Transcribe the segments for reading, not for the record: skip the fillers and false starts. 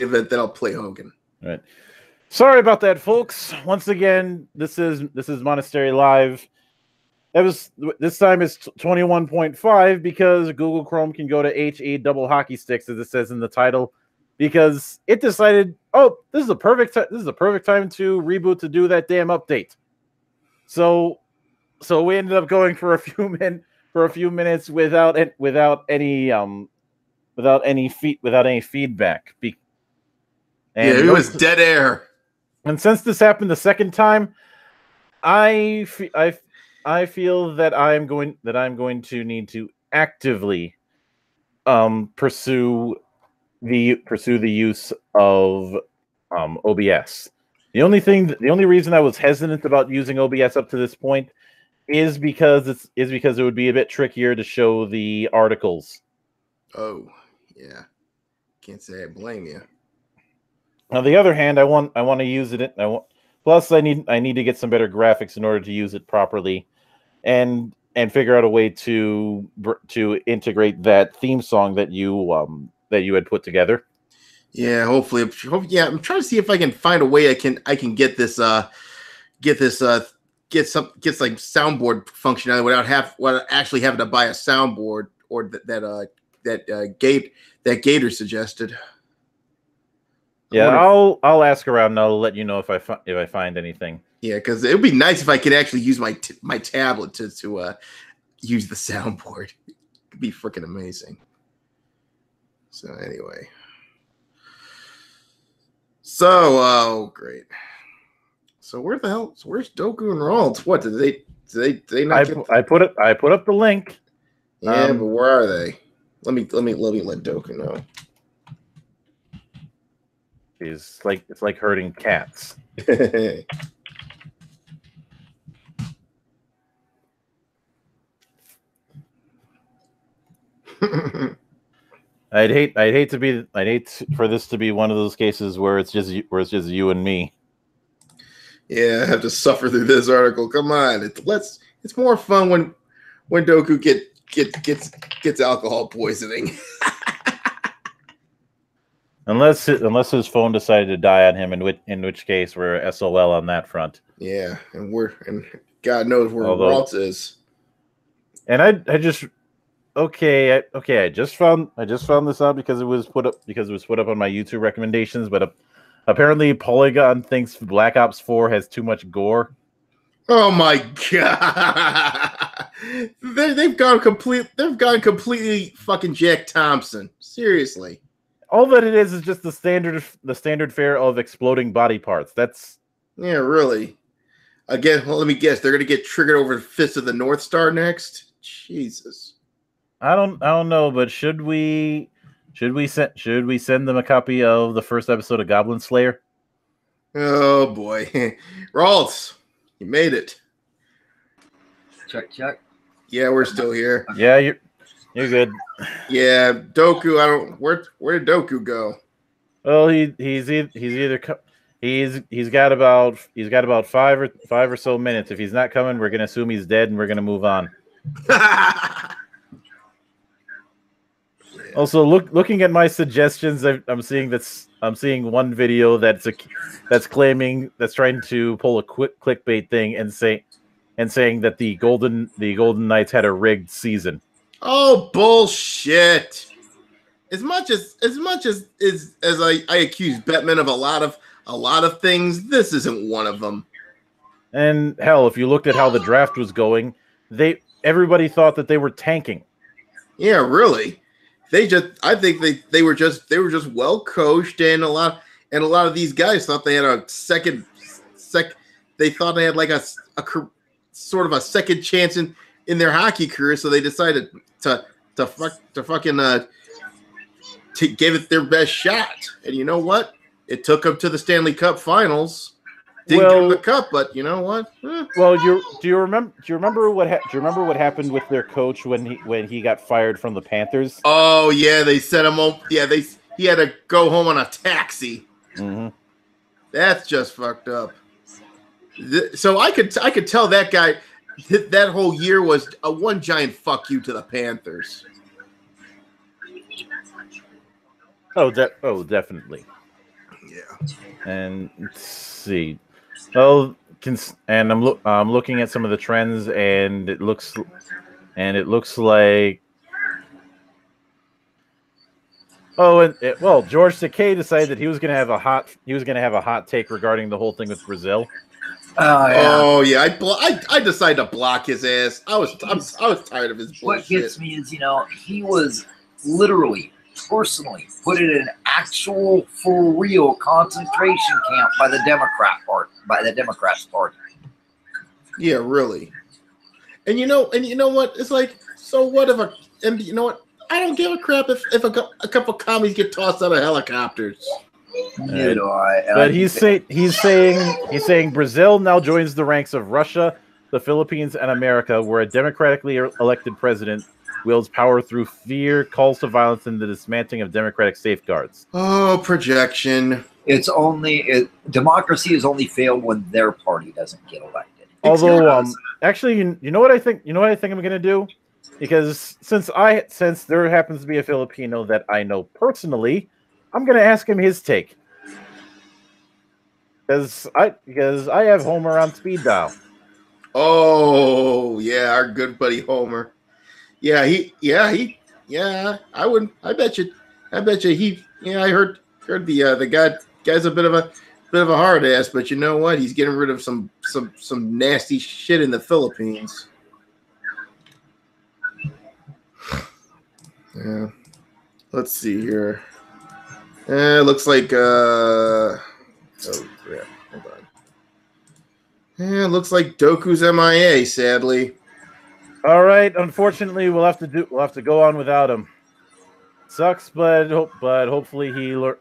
event that I'll play Hogan. All right. Sorry about that, folks. Once again, this is Monastery Live. This time it's 21.5 because Google Chrome can go to HE double hockey sticks, as it says in the title, because it decided, oh, this is a perfect time to reboot, to do that damn update. So we ended up going for a few minutes without any feedback. And it was dead air. And since this happened the second time, I feel that I'm going to need to actively pursue the use of OBS. The only reason I was hesitant about using OBS up to this point is because it would be a bit trickier to show the articles. Oh, yeah. Can't say I blame you. On the other hand, I want to use it. Plus, I need to get some better graphics in order to use it properly, and figure out a way to integrate that theme song that you had put together. Yeah, hopefully. Yeah, I'm trying to see if I can find a way I can get this like soundboard functionality without actually having to buy a soundboard, or that Gator suggested. Yeah, I'll ask around and I'll let you know if I find anything. Yeah, because it would be nice if I could actually use my tablet to use the soundboard. It'd be freaking amazing. So anyway, great. So where's Doku and Rawls? What did they not? I put up the link. Yeah, but where are they? Let me let Doku know. It's like herding cats. I'd hate for this to be one of those cases where it's just you and me. Yeah, I have to suffer through this article. Come on, it's more fun when Doku gets alcohol poisoning. Unless his phone decided to die on him, in which case we're SOL on that front. Yeah, and God knows where Raltz is. And I just found this out because it was put up on my YouTube recommendations, but apparently Polygon thinks Black Ops 4 has too much gore. Oh my god. They've gone completely fucking Jack Thompson. Seriously. All that it is just the standard fare of exploding body parts. That's really. Again, well, let me guess. They're gonna get triggered over the Fist of the North Star next. Jesus. I don't know, but should we send them a copy of the first episode of Goblin Slayer? Oh boy, Rawls, you made it. Check. Yeah, we're still here. Yeah, you're good. Yeah, Doku. Where did Doku go? Well, he's got about 5 or so minutes. If he's not coming, we're gonna assume he's dead and we're gonna move on. Also, looking at my suggestions, I'm seeing one video that's trying to pull a quick clickbait thing and saying that the Golden Knights had a rigged season. Oh, bullshit! As much as I accuse Bettman of a lot of things, this isn't one of them. And hell, if you looked at how the draft was going, everybody thought that they were tanking. Yeah, really. I think they were just well coached, and a lot of these guys thought they had a they thought they had like a sort of a second chance in their hockey career, so they decided to give it their best shot. And you know what? It took them to the Stanley Cup Finals. Didn't give them the cup, but you know what? Well, do you remember what happened with their coach when he got fired from the Panthers? Oh yeah, they sent him home. Yeah, he had to go home on a taxi. Mm-hmm. That's just fucked up. So I could tell that guy that whole year was a one giant fuck you to the Panthers. Oh, definitely. Yeah. And let's see. Well, and I'm looking at some of the trends, and it looks like. Oh, well, George Takei decided that he was going to have a hot take regarding the whole thing with Brazil. Oh yeah. Oh yeah, I decided to block his ass. I was tired of his bullshit. What gets me is, he was literally, personally put in an actual, for real concentration camp by the Democrats Party. Yeah, really. And you know what? It's like, so what and you know what? I don't give a crap if a couple commies get tossed out of helicopters. Neither do I. But he's saying Brazil now joins the ranks of Russia, the Philippines, and America, where a democratically elected president wields power through fear, calls to violence, and the dismantling of democratic safeguards. Oh, projection. Democracy has only failed when their party doesn't get elected. Although, actually, you know what I think? You know what I think I'm going to do? Because since there happens to be a Filipino that I know personally, I'm going to ask him his take. Because I have Homer on speed dial. Oh yeah, our good buddy Homer. Yeah, I bet you I heard the guy's a bit of a hard ass, but you know what? He's getting rid of some nasty shit in the Philippines. Yeah. Let's see here. Looks like oh crap. Hold on. Yeah, looks like Doku's MIA, sadly. All right, unfortunately, we'll have to go on without him. Sucks, but hopefully he learn.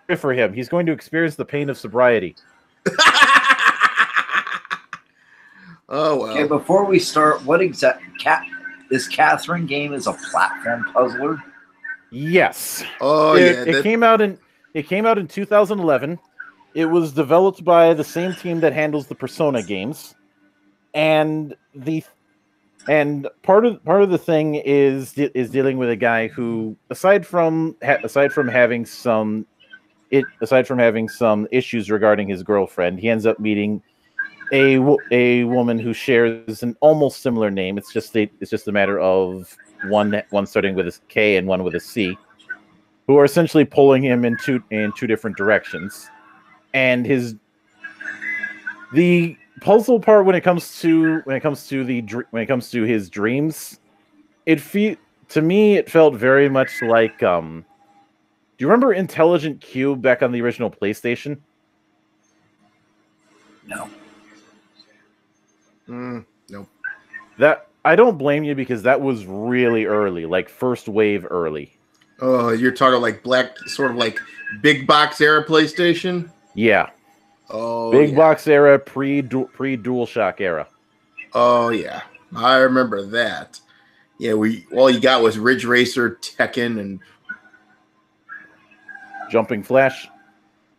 Good for him. He's going to experience the pain of sobriety. Oh well. Okay, before we start, what this Catherine game is a platform puzzler? Yes. Oh it came out in 2011. It was developed by the same team that handles the Persona games, and part of the thing is dealing with a guy who, aside from having some issues regarding his girlfriend, he ends up meeting a woman who shares an almost similar name. It's just a matter of one starting with a K and one with a C, who are essentially pulling him in two different directions. And the puzzle part when it comes to his dreams, to me it felt very much like do you remember Intelligent Cube back on the original PlayStation? No. Nope. That I don't blame you, because that was really early, like first wave early. Oh, you're talking like sort of like big box era PlayStation? Yeah. Oh, big box era, pre DualShock era. Oh yeah, I remember that. Yeah, all you got was Ridge Racer, Tekken, and Jumping Flash.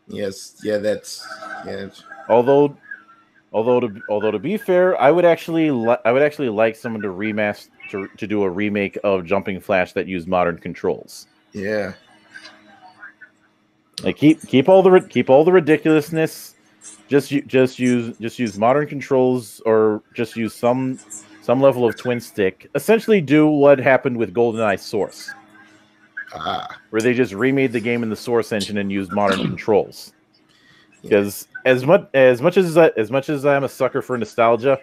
Yes, yeah, that's Although to be fair, I would actually like someone to do a remake of Jumping Flash that used modern controls. Yeah. Like keep all the ridiculousness. Just use modern controls, or just use some level of twin stick. Essentially, do what happened with GoldenEye Source, where they just remade the game in the Source engine and used modern controls. Because as much as I'm a sucker for nostalgia,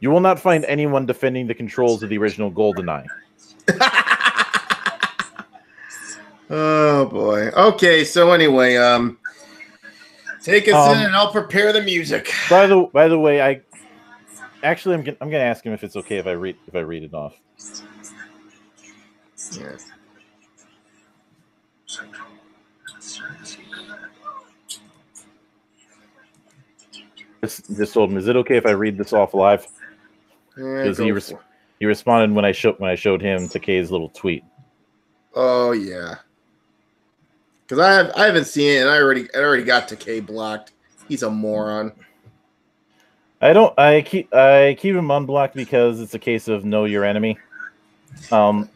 you will not find anyone defending the controls of the original GoldenEye. Oh boy. Okay, so anyway, take us in, and I'll prepare the music. By the way, I'm gonna ask him if it's okay if I read it off. Yeah. Just told him, is it okay if I read this off live? Because he responded when I showed him Takei's little tweet. Oh yeah. Because I haven't seen it, and I already got Takei blocked. He's a moron. I keep him unblocked because it's a case of know your enemy. And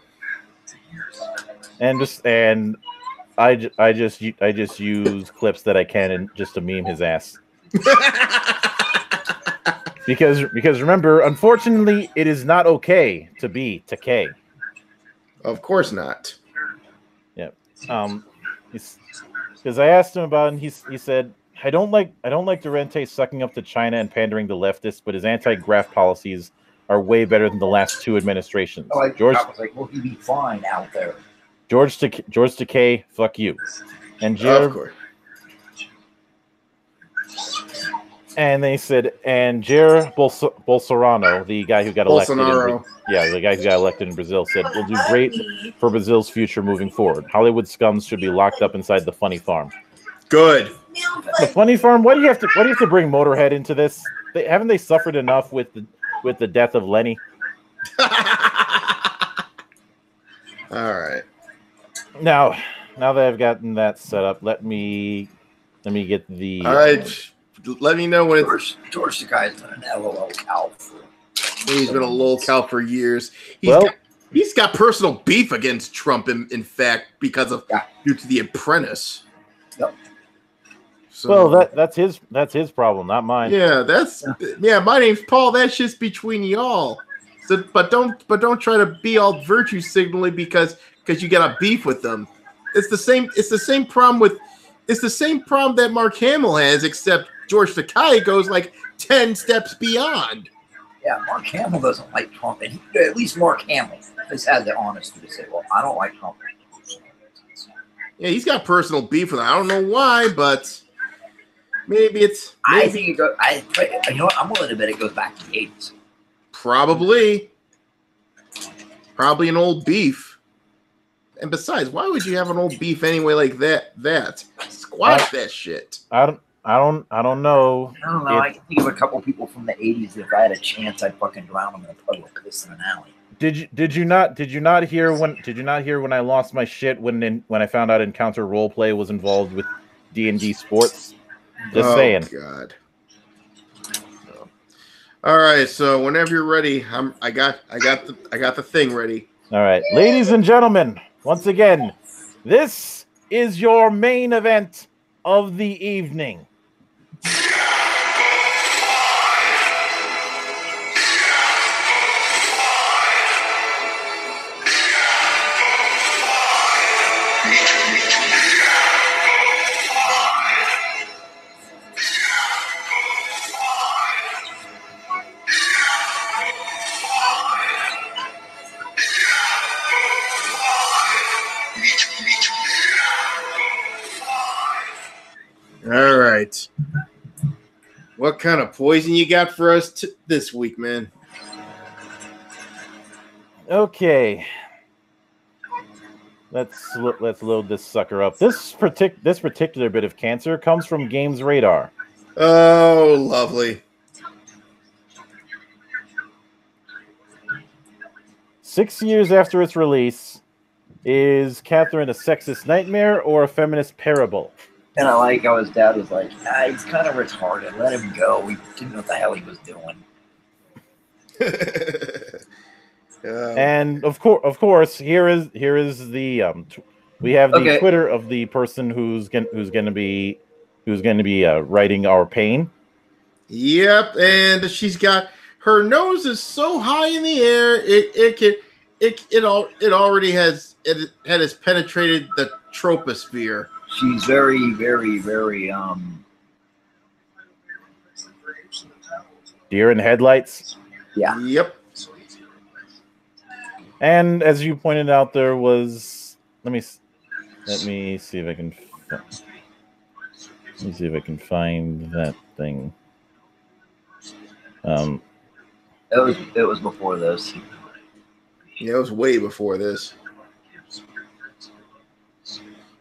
I just use clips that I can and just to meme his ass. Because remember, unfortunately, it is not okay to be Takei. Of course not. Yeah. Because I asked him about it, and he said, I don't like Durante sucking up to China and pandering to leftists, but his anti-graft policies are way better than the last two administrations. Oh, George I was like, well, he'd be fine out there. George Takei, fuck you. And Of course. And they said, and Jair Bolsonaro, the guy who got elected, the guy who got elected in Brazil, said, "We'll do great for Brazil's future moving forward. Hollywood scums should be locked up inside the funny farm." Good. The funny farm. Why do you have to bring Motorhead into this? Haven't they suffered enough with the death of Lenny? All right. Now that I've gotten that set up, let me get the. All right. Let me know when it's George the guy's done an LOL cow. He's been a lol cow for years. He's got personal beef against Trump. In fact, due to The Apprentice. Yep. So, well, that's his problem, not mine. Yeah, my name's Paul. That's just between y'all. So, but don't try to be all virtue signaling because you got a beef with them. It's the same problem that Mark Hamill has, except George Takei goes like 10 steps beyond. Yeah, Mark Hamill doesn't like Trump, and at least Mark Hamill has had the honesty to say, "Well, I don't like Trump." Yeah, he's got personal beef with him. I don't know why, but maybe I think it goes. You know what? I'm willing to bet it goes back to the 80s. Probably an old beef. And besides, why would you have an old beef anyway like that? Squash that shit. I don't know. I don't know. I can think of a couple people from the 80s that if I had a chance, I'd fucking drown them in a puddle of piss in an alley. Did you not hear when I lost my shit when I found out Encounter Roleplay was involved with D&D Sports? Just saying. God. All right, so whenever you're ready, I got the thing ready. All right, ladies and gentlemen, once again, this is your main event of the evening. All right. What kind of poison you got for us this week, man? Okay. Let's load this sucker up. This particular bit of cancer comes from Games Radar. Oh, lovely. 6 years after its release, is Catherine a sexist nightmare or a feminist parable? And I like how his dad was like, he's kind of retarded. Let him go. We didn't know what the hell he was doing. And of course, here is the we have the Twitter of the person who's going to be writing our pain. Yep, and she's got her nose is so high in the air it already has penetrated the troposphere. She's very, very, very deer in headlights. Yeah. Yep. And as you pointed out, there was let me see if I can find that thing. It was before this. Yeah, it was way before this.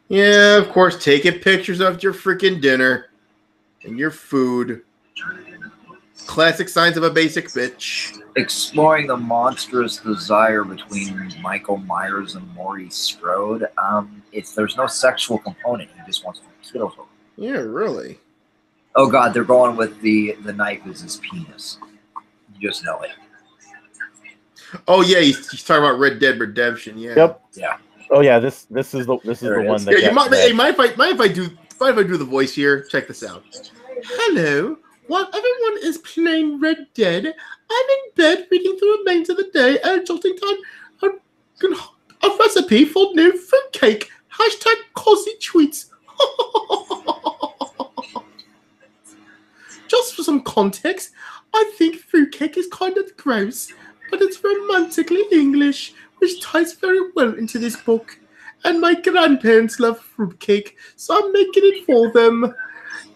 Yeah, of course, taking pictures of your freaking dinner and your food. Classic signs of a basic bitch. Exploring the monstrous desire between Michael Myers and Laurie Strode. There's no sexual component. He just wants to kill her. Yeah, really. Oh God, they're going with the knife is his penis. You just know it. Oh yeah, he's talking about Red Dead Redemption. Yeah. Yep. Yeah. Oh yeah, this is the There it one is. that. Yeah, got- hey, mind if I do the voice here? Check this out. Hello. While everyone is playing Red Dead, I'm in bed reading through the remains of the day and jotting down a recipe for new fruitcake. Hashtag cozy tweets. Just for some context, I think fruitcake is kind of gross, but it's romantically English, which ties very well into this book. And my grandparents love fruitcake, so I'm making it for them.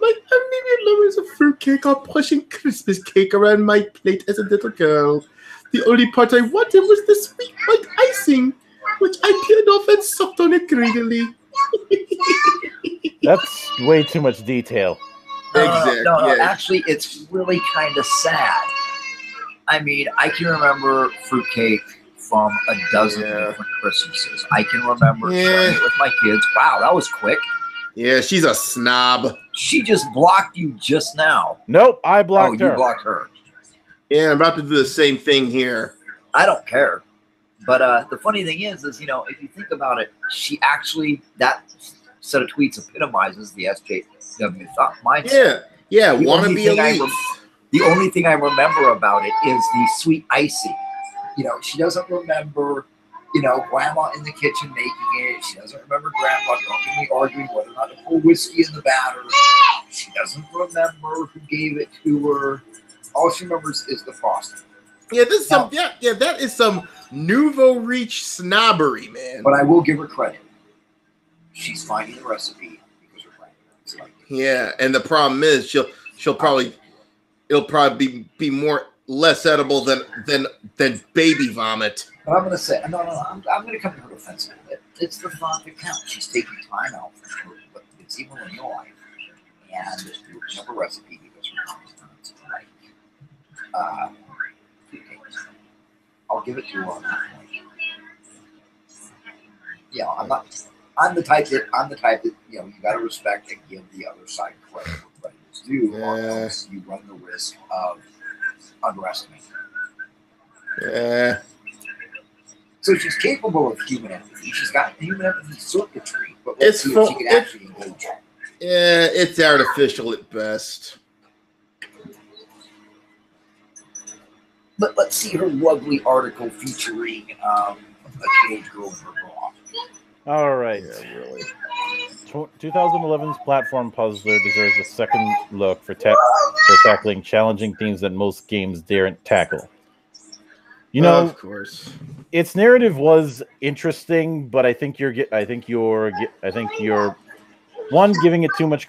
My only memories of fruitcake are pushing Christmas cake around my plate as a little girl. The only part I wanted was the sweet white icing, which I peeled off and sucked on it greedily. That's way too much detail. Exactly. No, yeah. actually, it's really kind of sad. I mean, I can remember fruitcake from a dozen different Christmases. I can remember sharing it with my kids. Wow, that was quick. Yeah, she's a snob. She just blocked you just now. Nope, I blocked her. You blocked her. Yeah, I'm about to do the same thing here. I don't care. But the funny thing is, if you think about it, she actually, that set of tweets epitomizes the SJW thought mindset. Yeah, want to be elite. The only thing I remember about it is the sweet icing. She doesn't remember, grandma in the kitchen making it. She doesn't remember grandpa drunkenly arguing whether or not to pour whiskey in the batter. She doesn't remember who gave it to her. All she remembers is the frosting. Yeah, this is that is some nouveau riche snobbery, man. But I will give her credit. She's finding the recipe because her grandparents like it. Yeah, and the problem is it'll probably be less edible than baby vomit. But I'm gonna say I'm gonna come to her defense a little bit. It's the thought that counts. She's taking time out for her, but it's even in your life. And you have a recipe because her mom's parents like I'll give it to her on that point. Yeah, I'm the type that you gotta respect and give the other side credit for what it's due, or else you run the risk of underestimating. Yeah. So she's capable of human empathy. She's got human empathy circuitry, but let's see if she can actually engage it. Yeah, it's artificial at best. But let's see her lovely article featuring a teenage girl in her bra. All right. Yeah, really. 2011's platform puzzler deserves a second look for tackling challenging themes that most games daren't tackle. Of course, its narrative was interesting, but I think you're one, giving it too much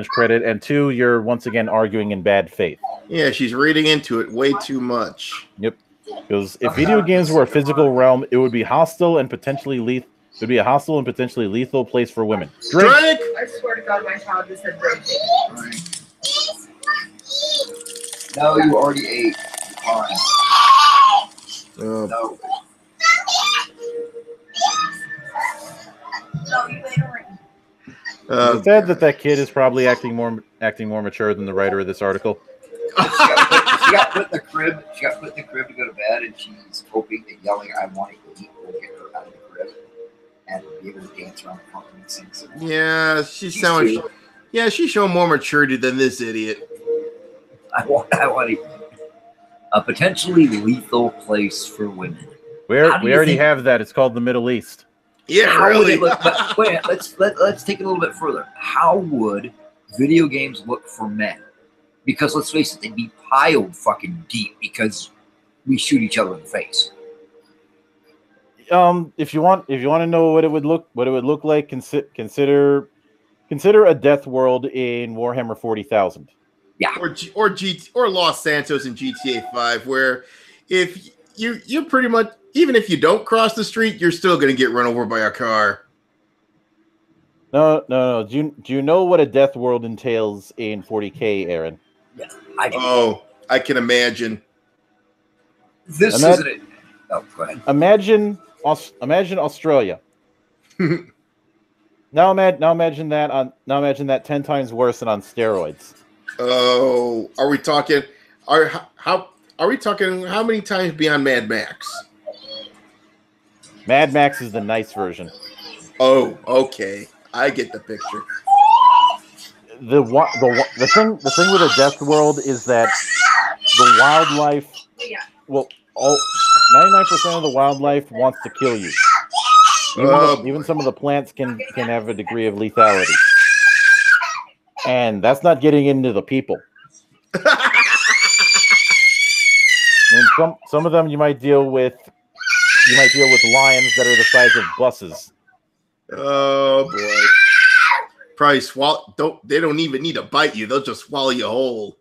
credit, and two, you're once again arguing in bad faith. Yeah, she's reading into it way too much. Yep. Because if video games were a physical realm, it would be hostile and potentially lethal. It would be a hostile and potentially lethal place for women. Drink! I swear to God, my child just said drink. No, you already ate. Fine. No. It said that kid is probably acting more mature than the writer of this article. She got put in the crib. She got put in the crib to go to bed, and she's hoping that yelling "I want to eat" will get her out of the crib and be able to dance around the park and sing some. Yeah, she's showing more maturity than this idiot. I want to eat. A potentially lethal place for women. We already have that. It's called the Middle East. Yeah, How really. would it look? But wait, let's take it a little bit further. How would video games look for men? Because let's face it, they'd be piled fucking deep because we shoot each other in the face. If you want to know what it would look like, consider a death world in Warhammer 40,000. Yeah. Or Los Santos in GTA 5, where if you're pretty much, even if you don't cross the street, you're still going to get run over by a car. No. Do you know what a death world entails in 40K, Aaron? Yeah, I do. Oh, I can imagine. This isn't it. Oh, go ahead. Imagine Australia. Now imagine that 10 times worse and on steroids. Oh, are we talking? How many times beyond Mad Max? Mad Max is the nice version. Oh, okay. I get the picture. The thing with a death world is that the wildlife, well, 99% of the wildlife wants to kill you. Even some of the plants can have a degree of lethality, and that's not getting into the people. And some of them you might deal with lions that are the size of buses. Oh boy. Probably they don't even need to bite you, they'll just swallow you whole.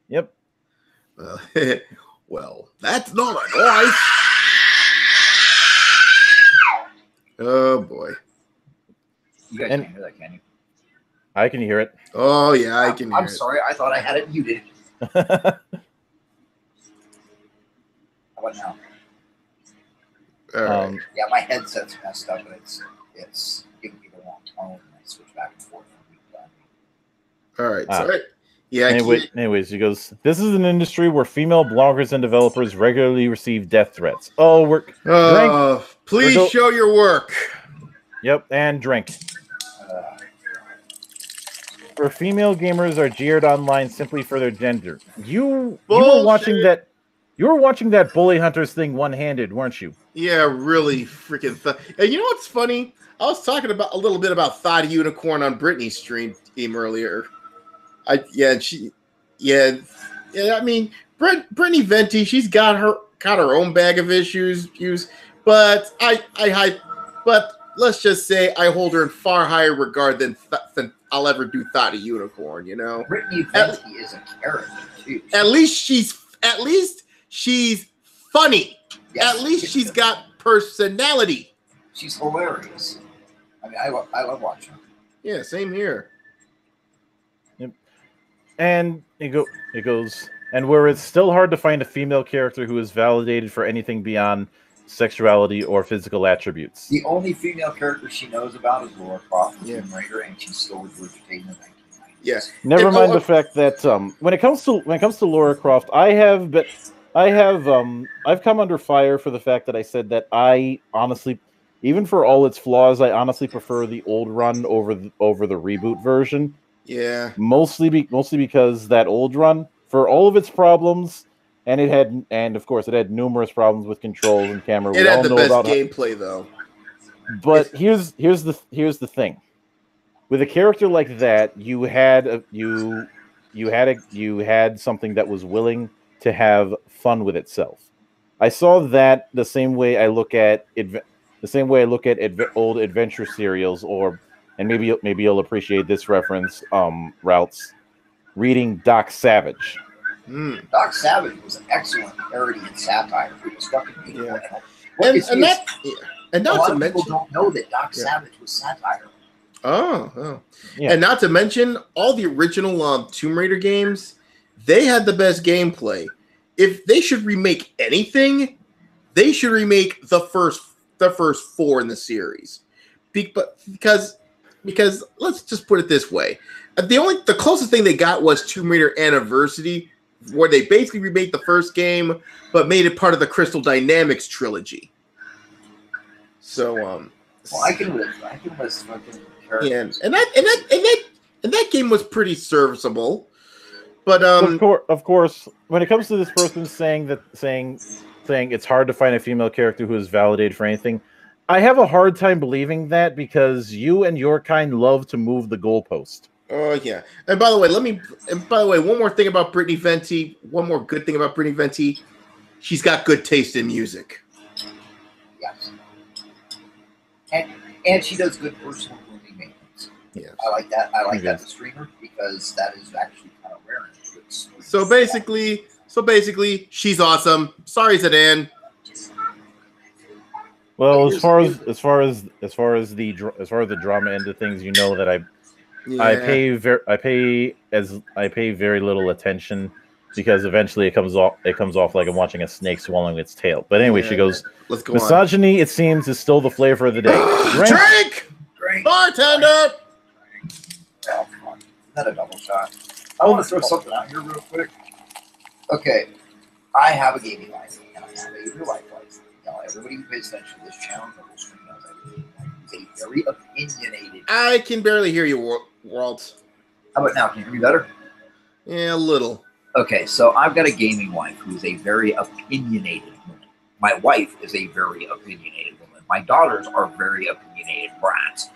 Yep. Well, that's not a noise. Oh boy. You guys can't hear that, can you? I can hear it. Oh yeah, I can hear I'm sorry, I thought I had it muted. it. What now? All right. Yeah, my headset's messed up, and it's giving me the wrong tone, and I switch back and forth. All right. Sorry. Yeah. Anyways, he goes, this is an industry where female bloggers and developers regularly receive death threats. Oh, drink. Please show your work. Yep, and drink. Where female gamers are jeered online simply for their gender. You were watching that Bully Hunters thing one-handed, weren't you? Yeah, really freaking. And you know what's funny? I was talking about a little bit about Thought Unicorn on Brittany's stream earlier. I mean, Brittany Venti, she's got her own bag of issues, but but let's just say I hold her in far higher regard than I'll ever do Thought Unicorn. You know, Brittany Venti is a character too. At least she's funny. Yes, at least she's got personality. She's hilarious. I mean, I love watching her. Yeah, same here. Yep. And it goes, and where it's still hard to find a female character who is validated for anything beyond sexuality or physical attributes. The only female character she knows about is Laura Croft, yeah. Tomb Raider, and she's still regurgitating the 1990s. Yeah. Never mind the fact that when it comes to Laura Croft, I've come under fire for the fact that I said that I honestly, even for all its flaws, I honestly prefer the old run over the reboot version. Yeah. Mostly because that old run, for all of its problems, and of course it had numerous problems with controls and camera. It had the best gameplay though. But here's the thing. With a character like that, you had something that was willing to have fun with itself. I saw that the same way I look at old adventure serials, and maybe you'll appreciate this reference, Routes, reading Doc Savage. Doc Savage was an excellent parody and satire. It was stuck in me. Yeah. And not to mention, people don't know that Doc Savage was satire. Oh. Yeah. And not to mention all the original Tomb Raider games, they had the best gameplay. If they should remake anything, they should remake the first 4 in the series. Because let's just put it this way. The closest thing they got was Tomb Raider Anniversary, where they basically remade the first game but made it part of the Crystal Dynamics trilogy. So well, I can list fucking characters. Yeah, and that game was pretty serviceable. But of course, when it comes to this person saying it's hard to find a female character who is validated for anything, I have a hard time believing that because you and your kind love to move the goalpost. Oh yeah. And by the way, one more thing about Brittany Venti. One more good thing about Brittany Venti. She's got good taste in music. Yes. And she does good personal grooming maintenance. Yes. I like that. I like that as a streamer because that is actually kind of rare. So basically, she's awesome. Sorry, Zidane. Well, as far as the drama end of things, you know that I pay very little attention because eventually it comes off like I'm watching a snake swallowing its tail. But anyway, she goes, let's go misogyny, on. It seems, is still the flavor of the day. Drink! Bartender! Oh, come on. Is that a double shot? I want to throw something out here real quick. Okay. I have a gaming license and I have a real life license. You know, everybody who pays attention to this channel knows he's a very opinionated. I can barely hear you, Walt. How about now? Can you hear me better? Yeah, a little. Okay, so I've got a gaming wife who is a very opinionated woman. My wife is a very opinionated woman. My daughters are very opinionated brats.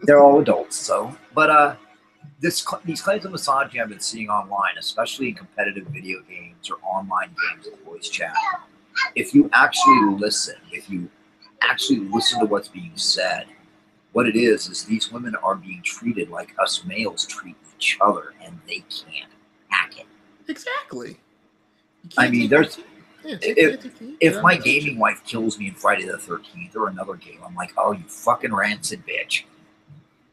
They're all adults, so. But these claims of misogyny I've been seeing online, especially in competitive video games or online games and voice chat, if you actually listen to what's being said, what it is these women are being treated like us males treat each other, and they can't hack it. Exactly. I mean, if my gaming wife kills me in Friday the 13th or another game, I'm like, oh, you fucking rancid bitch.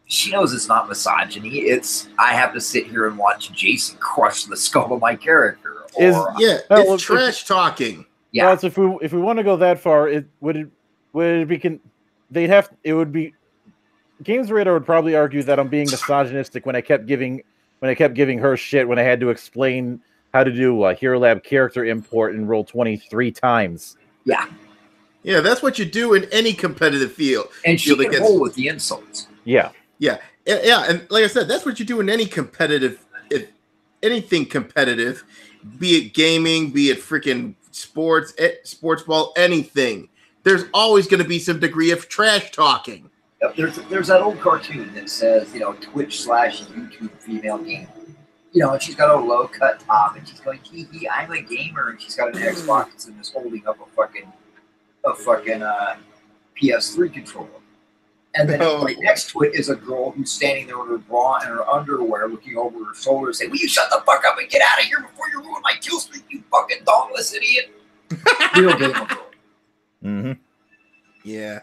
She knows it's not misogyny. It's I have to sit here and watch Jason crush the skull of my character. It's trash talking. Yeah. Well, so if we want to go that far, it would be Games Radar would probably argue that I'm being misogynistic when I kept giving her shit when I had to explain how to do a Hero Lab character import and roll 23 times. Yeah. Yeah, that's what you do in any competitive field. And she can roll with the insults. Yeah. Yeah. Yeah, and like I said, that's what you do in any anything competitive, be it gaming, be it freaking sports ball, anything. There's always going to be some degree of trash talking. There's that old cartoon that says, Twitch/YouTube female gamer. And she's got a low cut top, and she's going, hee hee, I'm a gamer, and she's got an Xbox and is holding up a fucking PS3 controller. And then right next to it is a girl who's standing there with her bra and her underwear, looking over her shoulder, saying, "Will you shut the fuck up and get out of here before you ruin my kill streak, you fucking dauntless idiot?" Real gamer girl. Mm-hmm. Yeah,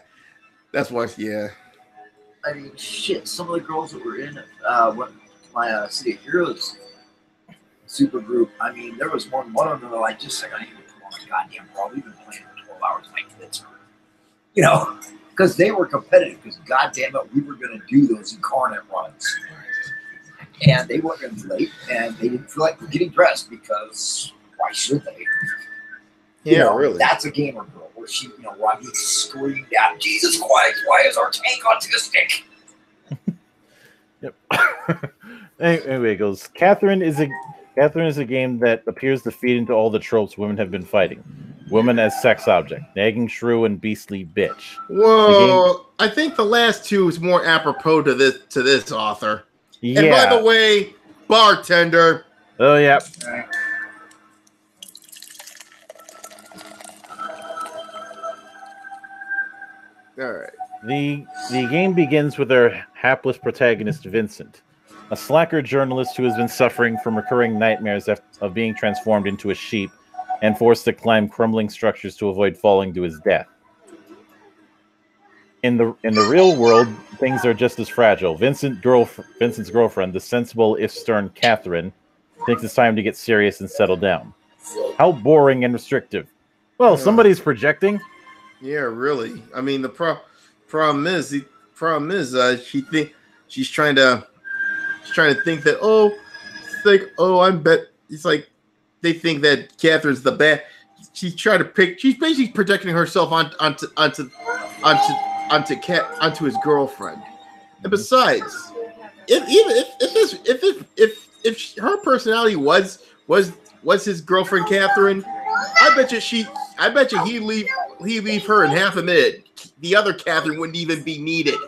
that's what. Yeah. I mean, shit. Some of the girls that were in my City of Heroes super group. I mean, there was more than one of them that were like, "Just a second, I need to put on my goddamn bra. We've been playing for 12 hours. My tits hurt." Because they were competitive. Because goddamn it, we were going to do those incarnate runs, and they weren't going to be late, and they didn't feel like getting dressed because why should they? Yeah, really. That's a gamer girl where she, where I'm being screamed at. Jesus Christ, why is our tank autistic? Yep. Anyway, it goes. Catherine is a game that appears to feed into all the tropes women have been fighting. Women as sex object, nagging shrew and beastly bitch. Whoa! I think the last two is more apropos to this author. Yeah. And by the way, bartender. Oh yeah. All right. The game begins with our hapless protagonist, Vincent, a slacker journalist who has been suffering from recurring nightmares of being transformed into a sheep and forced to climb crumbling structures to avoid falling to his death. In the real world, things are just as fragile. Vincent's girlfriend, the sensible if stern Catherine, thinks it's time to get serious and settle down. How boring and restrictive. Well, somebody's projecting. Yeah, really. I mean, the problem is she's trying to think that it's like they think that Catherine's the bad. She's trying to pick. She's basically projecting herself onto his girlfriend. And besides, if her personality was his girlfriend Catherine, I bet you he'd leave her in half a minute. The other Catherine wouldn't even be needed.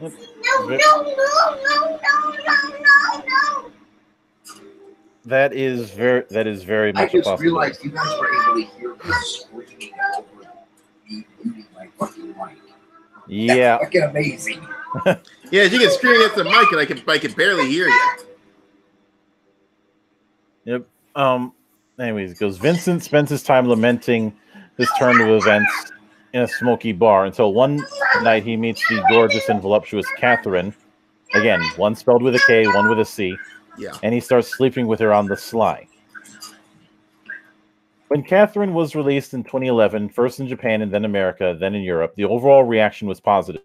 No. That is very much a possibility. I just realized you guys were able to hear me screaming over me muting my fucking mic. Yeah. That's fucking amazing. Yeah, you can scream at the mic, and I can barely hear you. Yep. Anyways, it goes. Vincent spends his time lamenting this turn of events in a smoky bar until one night he meets the gorgeous and voluptuous Catherine. Again, one spelled with a K, one with a C. Yeah. And he starts sleeping with her on the sly. When Catherine was released in 2011, first in Japan and then America, then in Europe, the overall reaction was positive.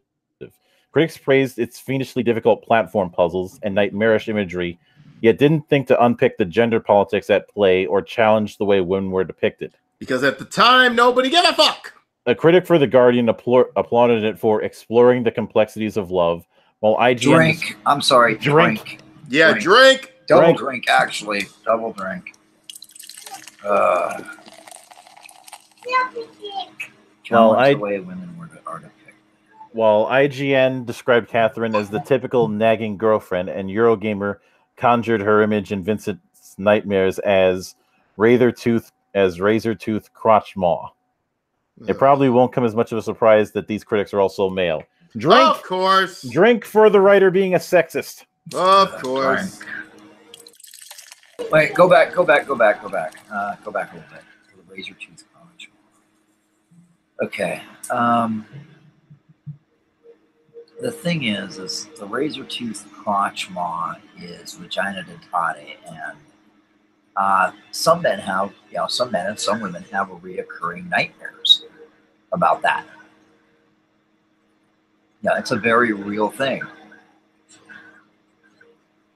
Critics praised its fiendishly difficult platform puzzles and nightmarish imagery, yet didn't think to unpick the gender politics at play or challenge the way women were depicted. Because at the time, nobody gave a fuck. A critic for The Guardian applauded it for exploring the complexities of love, while IGN... Drink. I'm sorry. Drink. Yeah, drink. Double drink, actually. Double drink. Challenge the way women are depicted. While IGN described Catherine as the typical nagging girlfriend, and Eurogamer conjured her image in Vincent's nightmares as razor-tooth crotch maw. It probably won't come as much of a surprise that these critics are also male. Drink, of course. Drink for the writer being a sexist. Of course. Drink. Wait, go back a little bit. The razor-tooth crotch. Okay. The thing is the razor-tooth crotch maw is vagina dentata, and some men and some women have reoccurring nightmares about that. Yeah, it's a very real thing.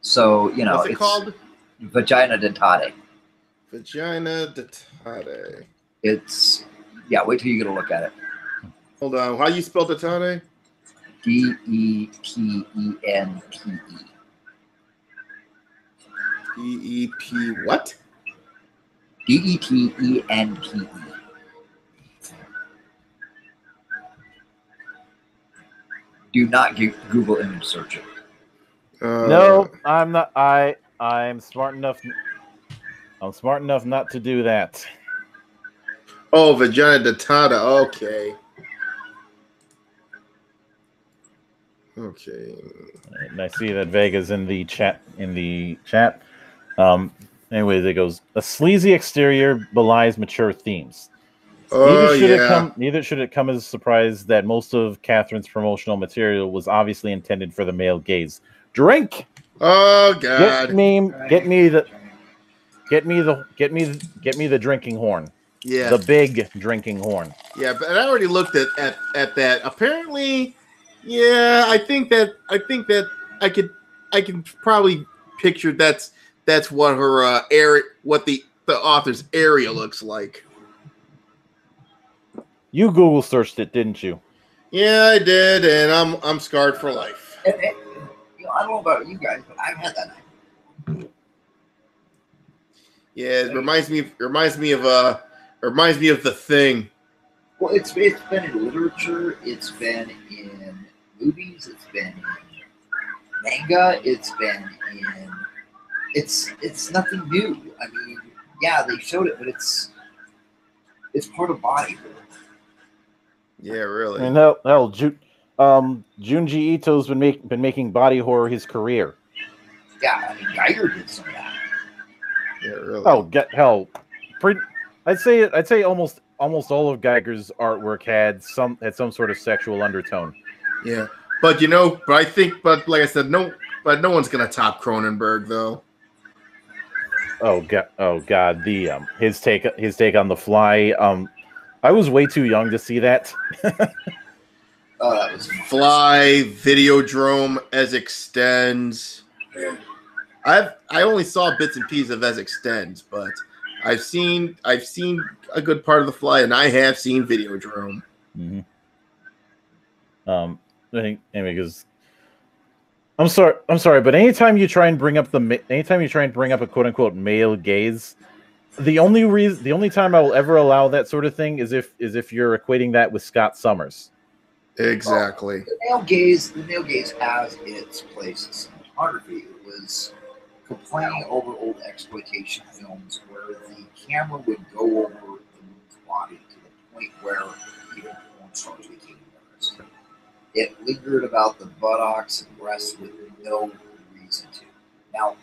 So, what's it called? Vagina dentata. Vagina dentata. It's, wait till you get a look at it. Hold on, how you spell dentata? D-E-T-E-N-T-E. D-E-P what? D-E-T-E-N-T-E. Do not Google image search it. No, I'm not. I'm smart enough. I'm smart enough not to do that. Oh, vagina dentata. Okay. Okay. And I see that Vega's in the chat. Anyways, it goes, a sleazy exterior belies mature themes. Neither should it come as a surprise that most of Catherine's promotional material was obviously intended for the male gaze. Drink. Oh God. Get me the drinking horn. Yeah. The big drinking horn. Yeah, but I already looked at that. Apparently, yeah, I think that I can probably picture that's what her what the author's area looks like. You Google searched it, didn't you? Yeah, I did, and I'm scarred for life. I don't know about you guys, but I've had that. Yeah, it reminds me of The Thing. Well, it's been in literature, it's been in movies, it's been in manga, it's nothing new. I mean, yeah, they showed it, but it's part of bodybuilding. Yeah, really. And Junji Ito's been making body horror his career. Yeah, I mean, Geiger did some of that. Yeah, really. Oh, I'd say almost all of Geiger's artwork had some sort of sexual undertone. Yeah, but like I said, no one's gonna top Cronenberg though. Oh god, his take on The Fly. I was way too young to see that. Oh, that was Fly, Videodrome, As Extends. I only saw bits and pieces of As Extends, but I've seen a good part of The Fly, and I have seen Videodrome. Mm-hmm. I think anyway, because I'm sorry, but anytime you try and bring up a quote unquote male gaze, the only time I will ever allow that sort of thing is if you're equating that with Scott Summers. Exactly. The male gaze has its place in cinematography. It was complaining over old exploitation films where the camera would go over the woman's body to the point where even porn stars became embarrassed. It lingered about the buttocks and breasts with no reason to. Now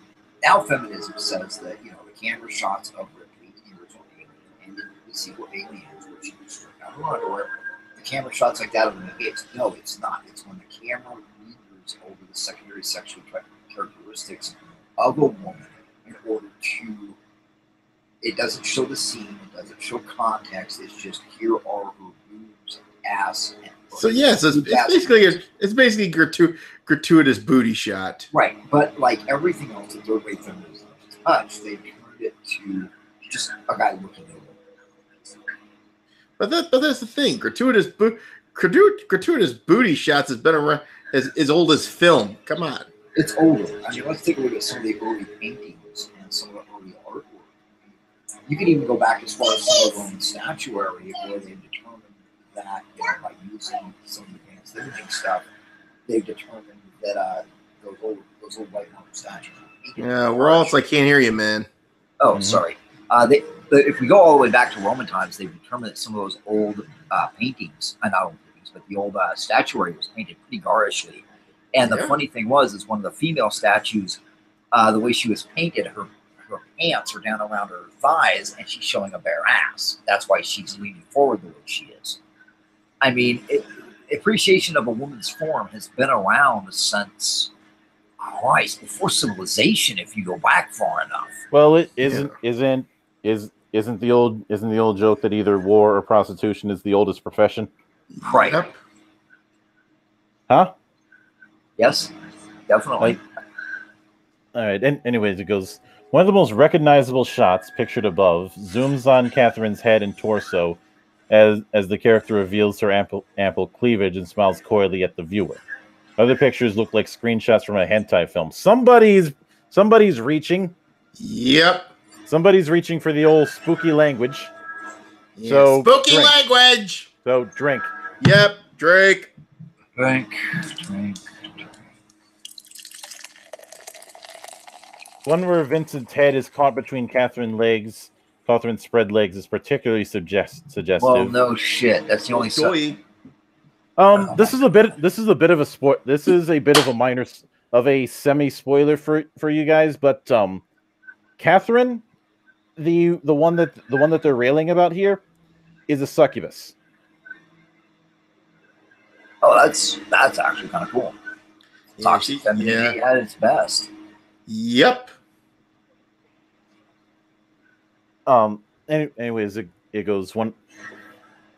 feminism says that the camera shots of Ripley in the original Alien and the sequel Aliens, where she was stripped out of her underwear, the camera shots like that of the gaze. No, it's not. It's when the camera lingers over the secondary sexual characteristics of a woman in order to. It doesn't show the scene. It doesn't show context. It's just here are her boobs, ass, and. So yes, it's basically gratuitous booty shot. Right, but like everything else that third rate feminism touch, they turned it to just a guy looking at a woman. But that's the thing. Gratuitous booty shots has been around as old as film. Come on. It's older. I mean, let's take a look at some of the early paintings and some of the early artwork. You can even go back as far as some of the Roman statuary where they've determined that, by using some of the advanced imaging stuff, they've determined that those old white marble statues. Yeah, we're all. I can't hear you, man. Oh, sorry. If we go all the way back to Roman times, they've determined that some of those old paintings, not old paintings, but the old statuary was painted pretty garishly. And the funny thing is one of the female statues, the way she was painted, her pants are down around her thighs, and she's showing a bare ass. That's why she's leaning forward the way she is. I mean, appreciation of a woman's form has been around since Christ, before civilization, if you go back far enough. Well, it isn't the old joke that either war or prostitution is the oldest profession? Right. Yep. Huh? Yes, definitely. All right. Anyways, it goes. One of the most recognizable shots pictured above zooms on Catherine's head and torso as the character reveals her ample cleavage and smiles coyly at the viewer. Other pictures look like screenshots from a hentai film. Somebody's reaching. Yep. Somebody's reaching for the old spooky language. Yeah, So spooky drink. language. So drink. Yep. Drink. Drink. One where Vincent's head is caught between Catherine's spread legs is particularly suggestive. Well, no shit. That's the only. This is a bit of a sport. This is a bit of a semi spoiler for you guys. But Catherine, the one that they're railing about here, is a succubus. Oh, that's actually kind of cool. Toxic femininity at its best. Yep. Anyways, it goes one.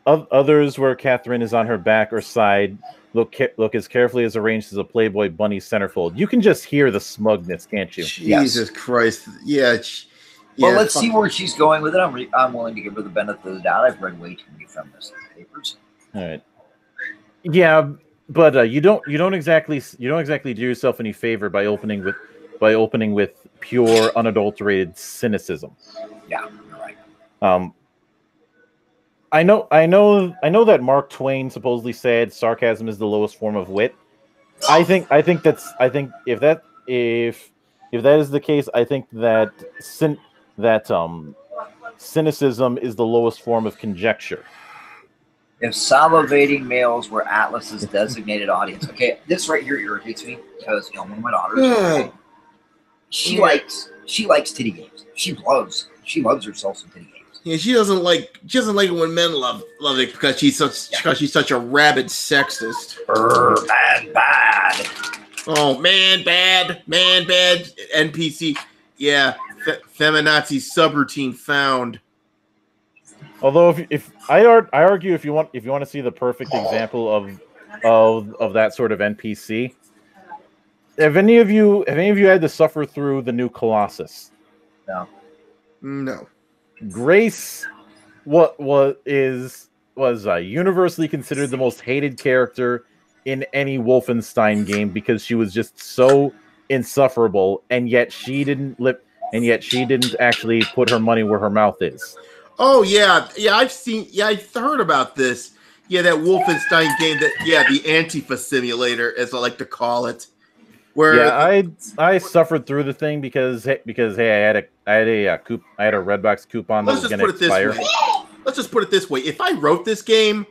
Others where Catherine is on her back or side look as carefully as arranged as a Playboy bunny centerfold. You can just hear the smugness, can't you? Jesus Christ! Yeah. Well, let's see where she's going with it. I'm willing to give her the benefit of the doubt. I've read way too many feminist papers. All right. Yeah, but you don't exactly do yourself any favor by opening with pure, unadulterated cynicism. Yeah, you're right. I know that Mark Twain supposedly said sarcasm is the lowest form of wit. I think if that is the case, I think that cynicism is the lowest form of conjecture. If salivating males were Atlas's designated audience, okay, this right here irritates me because one of my daughters, she likes titty games. She loves herself some titty games. Yeah, she doesn't like it when men love it because she's such a rabid sexist. Bad. Oh, man, bad. NPC. Yeah, feminazi subroutine found. Although, if I argue, if you want to see the perfect example of that sort of NPC, have any of you had to suffer through the new Colossus? No. Grace, was universally considered the most hated character in any Wolfenstein game because she was just so insufferable, and yet she didn't actually put her money where her mouth is. Oh yeah, I've heard about this. Yeah, that Wolfenstein game, the Antifa simulator, as I like to call it. Where I suffered through the thing because hey, I had a Redbox coupon that was going to expire. Let's just put it this way: if I wrote this game,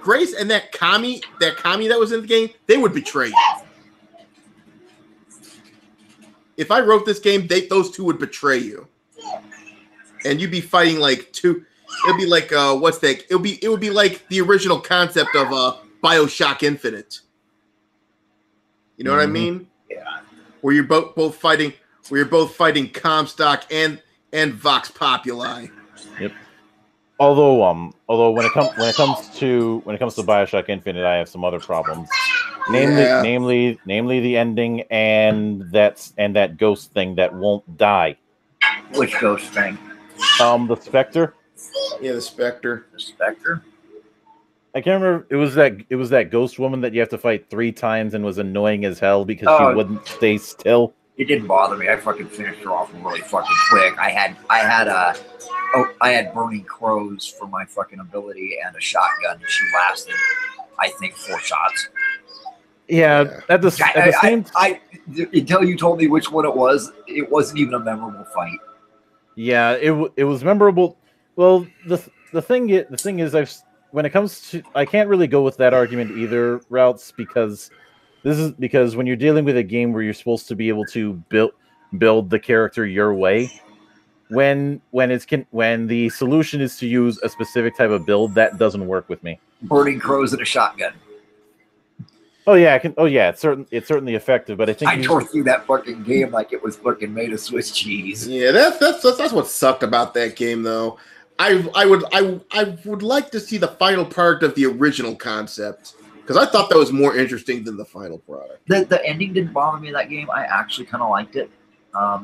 Grace and that commie that was in the game, they would betray you. If I wrote this game, those two would betray you, and you'd be fighting like two. It'd be like what's that? It would be like the original concept of BioShock Infinite. You know what I mean? Yeah. Where you're both fighting Comstock and Vox Populi. Yep. Although when it comes to BioShock Infinite, I have some other problems. Namely the ending and that ghost thing that won't die. Which ghost thing? The Spectre. Yeah, the Spectre. The Spectre. I can't remember. It was that ghost woman that you have to fight 3 times and was annoying as hell because she wouldn't stay still. It didn't bother me. I fucking finished her off really fucking quick. I had burning crows for my fucking ability and a shotgun, and she lasted, I think, 4 shots. Yeah, at the same until you told me which one it wasn't even a memorable fight. Yeah, it was memorable. Well, the thing is when it comes to, I can't really go with that argument either, Routes, because when you're dealing with a game where you're supposed to be able to build the character your way, when the solution is to use a specific type of build, that doesn't work with me. Burning crows and a shotgun. Oh yeah, it's certainly effective, but I think I tore through that fucking game like it was fucking made of Swiss cheese. Yeah, that's what sucked about that game, though. I would like to see the final part of the original concept, because I thought that was more interesting than the final product. The ending didn't bother me in that game. I actually kind of liked it.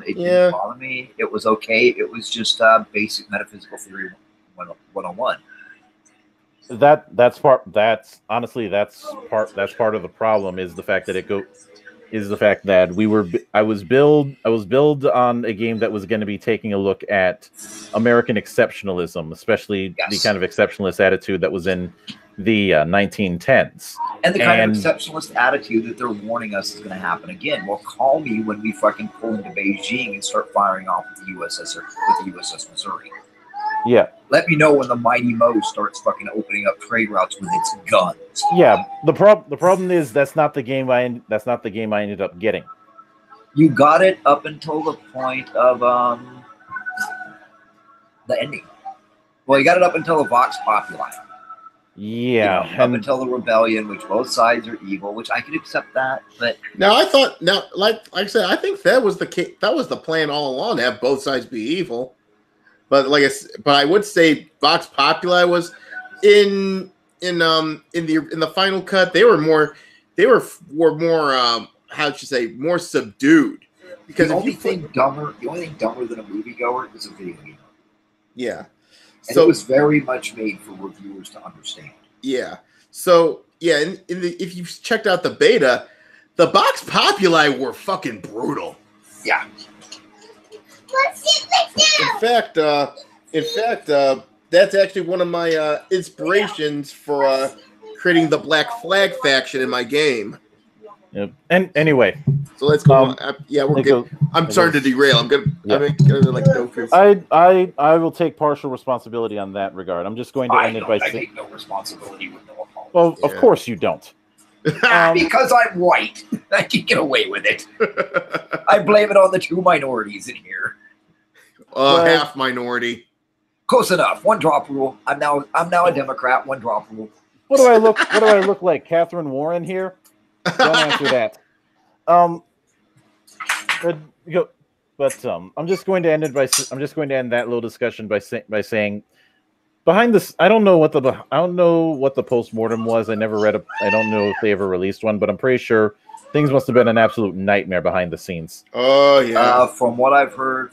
It didn't bother me. It was okay. It was just basic metaphysical theory 101. That's part of the problem is the fact that I was build on a game that was going to be taking a look at American exceptionalism, especially the kind of exceptionalist attitude that was in the 1910s. And the kind of exceptionalist attitude that they're warning us is going to happen again. Well, call me when we fucking pull into Beijing and start firing off with the USS Missouri. Yeah. Let me know when the Mighty Mo starts fucking opening up trade routes with its guns. Yeah. The problem is that's not the game I ended up getting. You got it up until the point of the ending. Well, you got it up until the Vox Populi. Yeah. Up until the rebellion, which both sides are evil, which I could accept that, but like I said, I think that was the plan all along, to have both sides be evil. But I would say Vox Populi was in the final cut. They were more more subdued, because the only thing dumber than a moviegoer is a video game. Yeah, and it was very much made for reviewers to understand. Yeah. So yeah, if you checked out the beta, the Vox Populi were fucking brutal. Yeah. In fact, that's actually one of my inspirations for creating the Black Flag faction in my game. Yep. And anyway, so let's go. We're good. I'm sorry to derail. I'm gonna like no. I will take partial responsibility on that regard. I'm just going to end it by saying, I take no responsibility with no apology. Well, of course you don't. Because I'm white, I can get away with it. I blame it on the 2 minorities in here. Half minority. Close enough. 1 drop rule. I'm now a Democrat. 1 drop rule. What do I look like? Catherine Warren here? Don't answer that. But I'm just going to end that little discussion by saying, behind this, I don't know what the postmortem was. I never read I don't know if they ever released one, but I'm pretty sure things must have been an absolute nightmare behind the scenes. Oh yeah. From what I've heard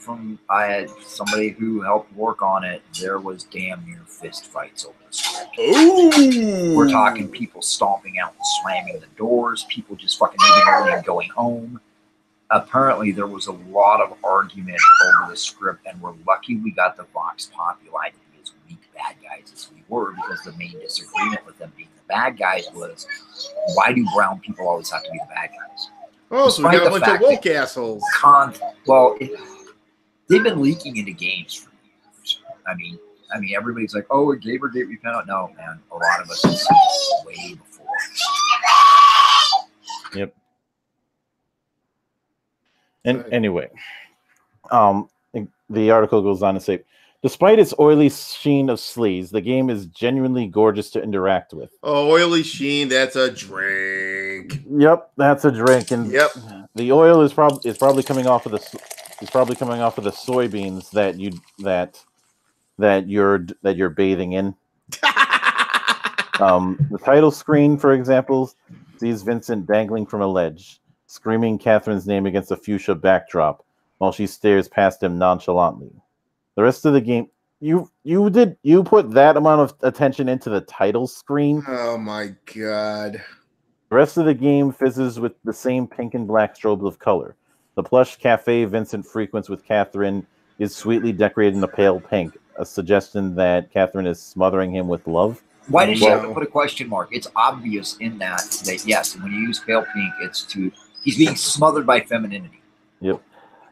I had somebody who helped work on it, there was damn near fist fights over the script. Ooh. We're talking people stomping out and slamming the doors, people just fucking leaving early and going home. Apparently there was a lot of argument over the script, and we're lucky we got the Vox Populi to be as weak bad guys as we were, because the main disagreement with them being the bad guys was, why do brown people always have to be the bad guys? Oh, so we got a bunch of woke assholes. They've been leaking into games for years. I mean, everybody's like, oh, a Gamergate, we found out. No, man, a lot of us have seen it way before. Yep. And anyway, the article goes on to say, despite its oily sheen of sleaze, the game is genuinely gorgeous to interact with. Oh, oily sheen, that's a drink. Yep, that's a drink, and the oil is probably coming off of the soybeans that you're bathing in. The title screen, for example, sees Vincent dangling from a ledge, screaming Catherine's name against a fuchsia backdrop while she stares past him nonchalantly. The rest of the game you put that amount of attention into the title screen. Oh my god. The rest of the game fizzes with the same pink and black strobes of color. The plush cafe Vincent frequents with Catherine is sweetly decorated in a pale pink, a suggestion that Catherine is smothering him with love. Why did she have to No. put a question mark? It's obvious in that yes, when you use pale pink, he's being smothered by femininity. Yep.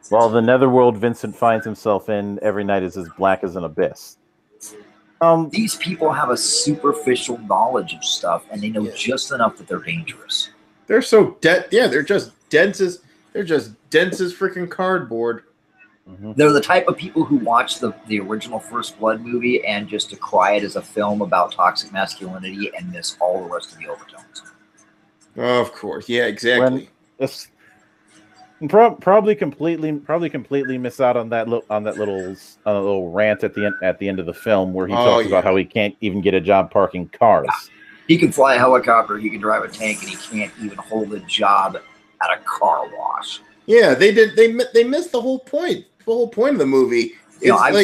While the netherworld Vincent finds himself in every night is as black as an abyss. These people have a superficial knowledge of stuff, and they know Yeah. just enough that they're dangerous. They're so they're just dense as freaking cardboard. Mm-hmm. They're the type of people who watch the original First Blood movie and just decry it as a film about toxic masculinity and miss all the rest of the overtones. Of course, yeah, exactly. Probably completely miss out on that little rant at the end of the film where he talks about how he can't even get a job parking cars. Yeah. He can fly a helicopter, he can drive a tank, and he can't even hold a job at a car wash. Yeah, they did. They missed the whole point. The whole point of the movie. You know, I've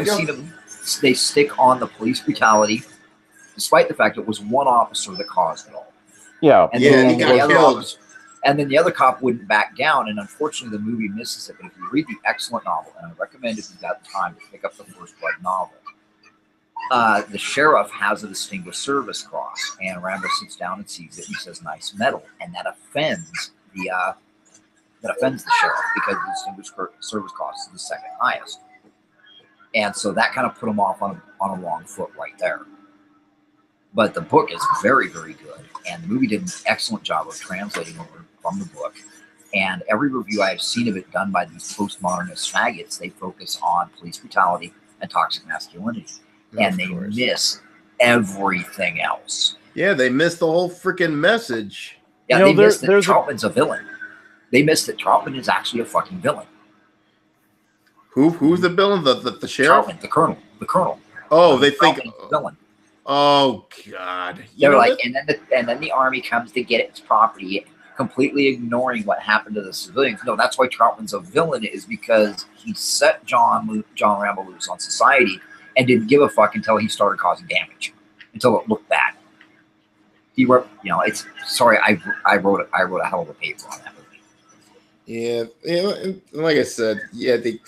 seen them. They stick on the police brutality, despite the fact it was one officer that caused it all. Yeah, And Yeah, then and he got killed. And then the other cop wouldn't back down, and unfortunately, the movie misses it. But if you read the excellent novel, and I recommend if you've got time to pick up the First Blood novel, the sheriff has a Distinguished Service Cross, and Rambo sits down and sees it, and he says, "Nice medal," and that offends the sheriff because the Distinguished Service Cross is the second highest, and so that kind of put him off on a wrong foot right there. But the book is very, very good, and the movie did an excellent job of translating over from the book. And every review I have seen of it done by these postmodernist faggots, they focus on police brutality and toxic masculinity, and they miss everything else. Yeah, they missed the whole freaking message. Yeah, You know, they missed that there's Troutman's a villain. They missed that Troutman is actually a fucking villain. Who's the villain? The sheriff? Troutman, the colonel. Oh, they think. Troutman is the villain. Oh God! They're like, and then the army comes to get its property, completely ignoring what happened to the civilians. No, that's why Troutman's a villain, is because he set John Rambo loose on society and didn't give a fuck until he started causing damage, until it looked bad. He wrote, it's sorry, I wrote a hell of a paper on that movie. Yeah, and like I said, yeah, they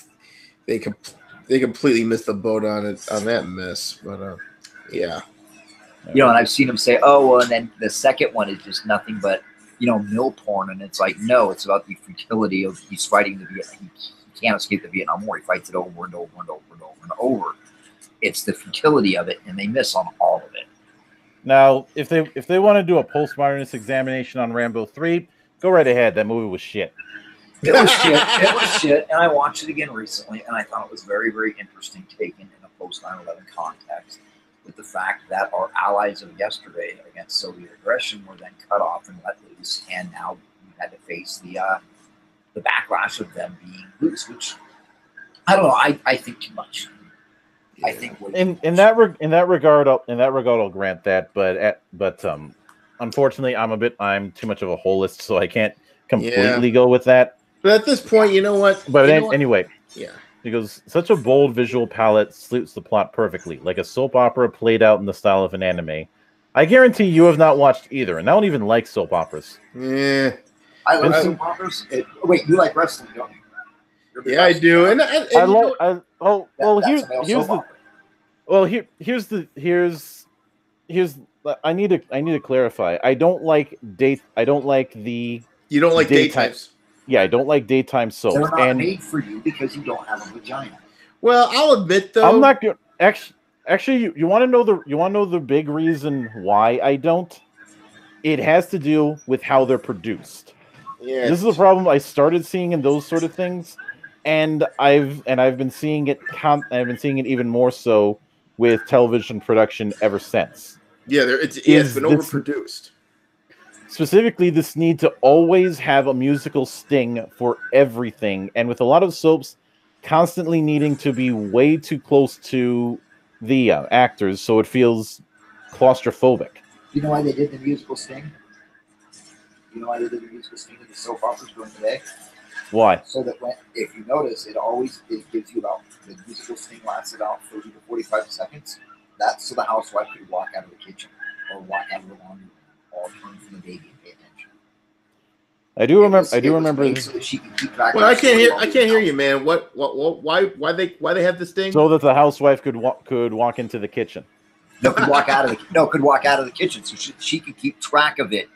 completely missed the boat on that mess, but yeah. And I've seen him say, "Oh, well," and then the second one is just nothing but mill porn, and it's like, no, it's about the futility of he's fighting the Vietnam. He can't escape the Vietnam War. He fights it over and over and over and over and over. It's the futility of it, and they miss on all of it. Now, if they want to do a postmodernist examination on Rambo 3, go right ahead. That movie was shit. It was shit. It was shit, and I watched it again recently, and I thought it was very, very interesting, taken in a post 9/11 context, with the fact that our allies of yesterday against Soviet aggression were then cut off and let loose, and now we had to face the backlash of them being loose, which I don't know. I think too much. I think in that regard, I'll grant that, but unfortunately, I'm too much of a holist, so I can't completely go with that. But at this point, you know what? But anyway, yeah. Because such a bold visual palette suits the plot perfectly, like a soap opera played out in the style of an anime. I guarantee you have not watched either, and I don't even like soap operas. Yeah. I like soap operas. Wait, you like wrestling, don't you? Yeah, I do. And I need to clarify. I don't like the. You don't like daytime. Yeah, I don't like daytime soaps. They're not made for you because you don't have a vagina. Well, I'll admit though. I'm not good. Actually, you want to know the big reason why I don't? It has to do with how they're produced. Yeah. This is a problem I started seeing in those sort of things, and I've been seeing it. I've been seeing it even more so with television production ever since. Yeah, it's been overproduced. Specifically, this need to always have a musical sting for everything, and with a lot of soaps constantly needing to be way too close to the actors, so it feels claustrophobic. You know why they did the musical sting? You know why they did the musical sting in the soap operas during the day? Why? So that if you notice, it gives you about the musical sting lasts about 30 to 45 seconds. That's so the housewife could walk out of the kitchen or walk out of the laundry room or turn from the baby and pay attention. I do remember. So that she can keep track. Well, I can't hear you, man. Why they have this thing? So that the housewife could walk into the kitchen. No, could walk out of the kitchen, so she could keep track of it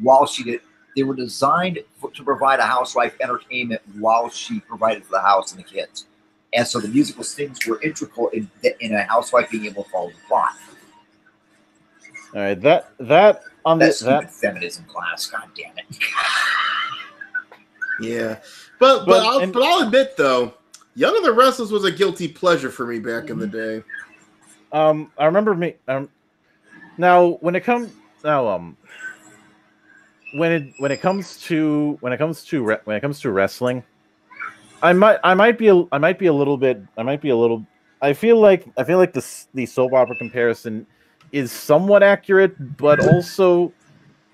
while she did. They were designed to provide a housewife entertainment while she provided for the house and the kids, and so the musical stings were integral in a housewife being able to follow the plot. All right, that feminism class. God damn it. Yeah, but I'll admit though, Young and the Restless was a guilty pleasure for me back in the day. I remember me. Now when it comes to wrestling, I feel like the soap opera comparison is somewhat accurate, but also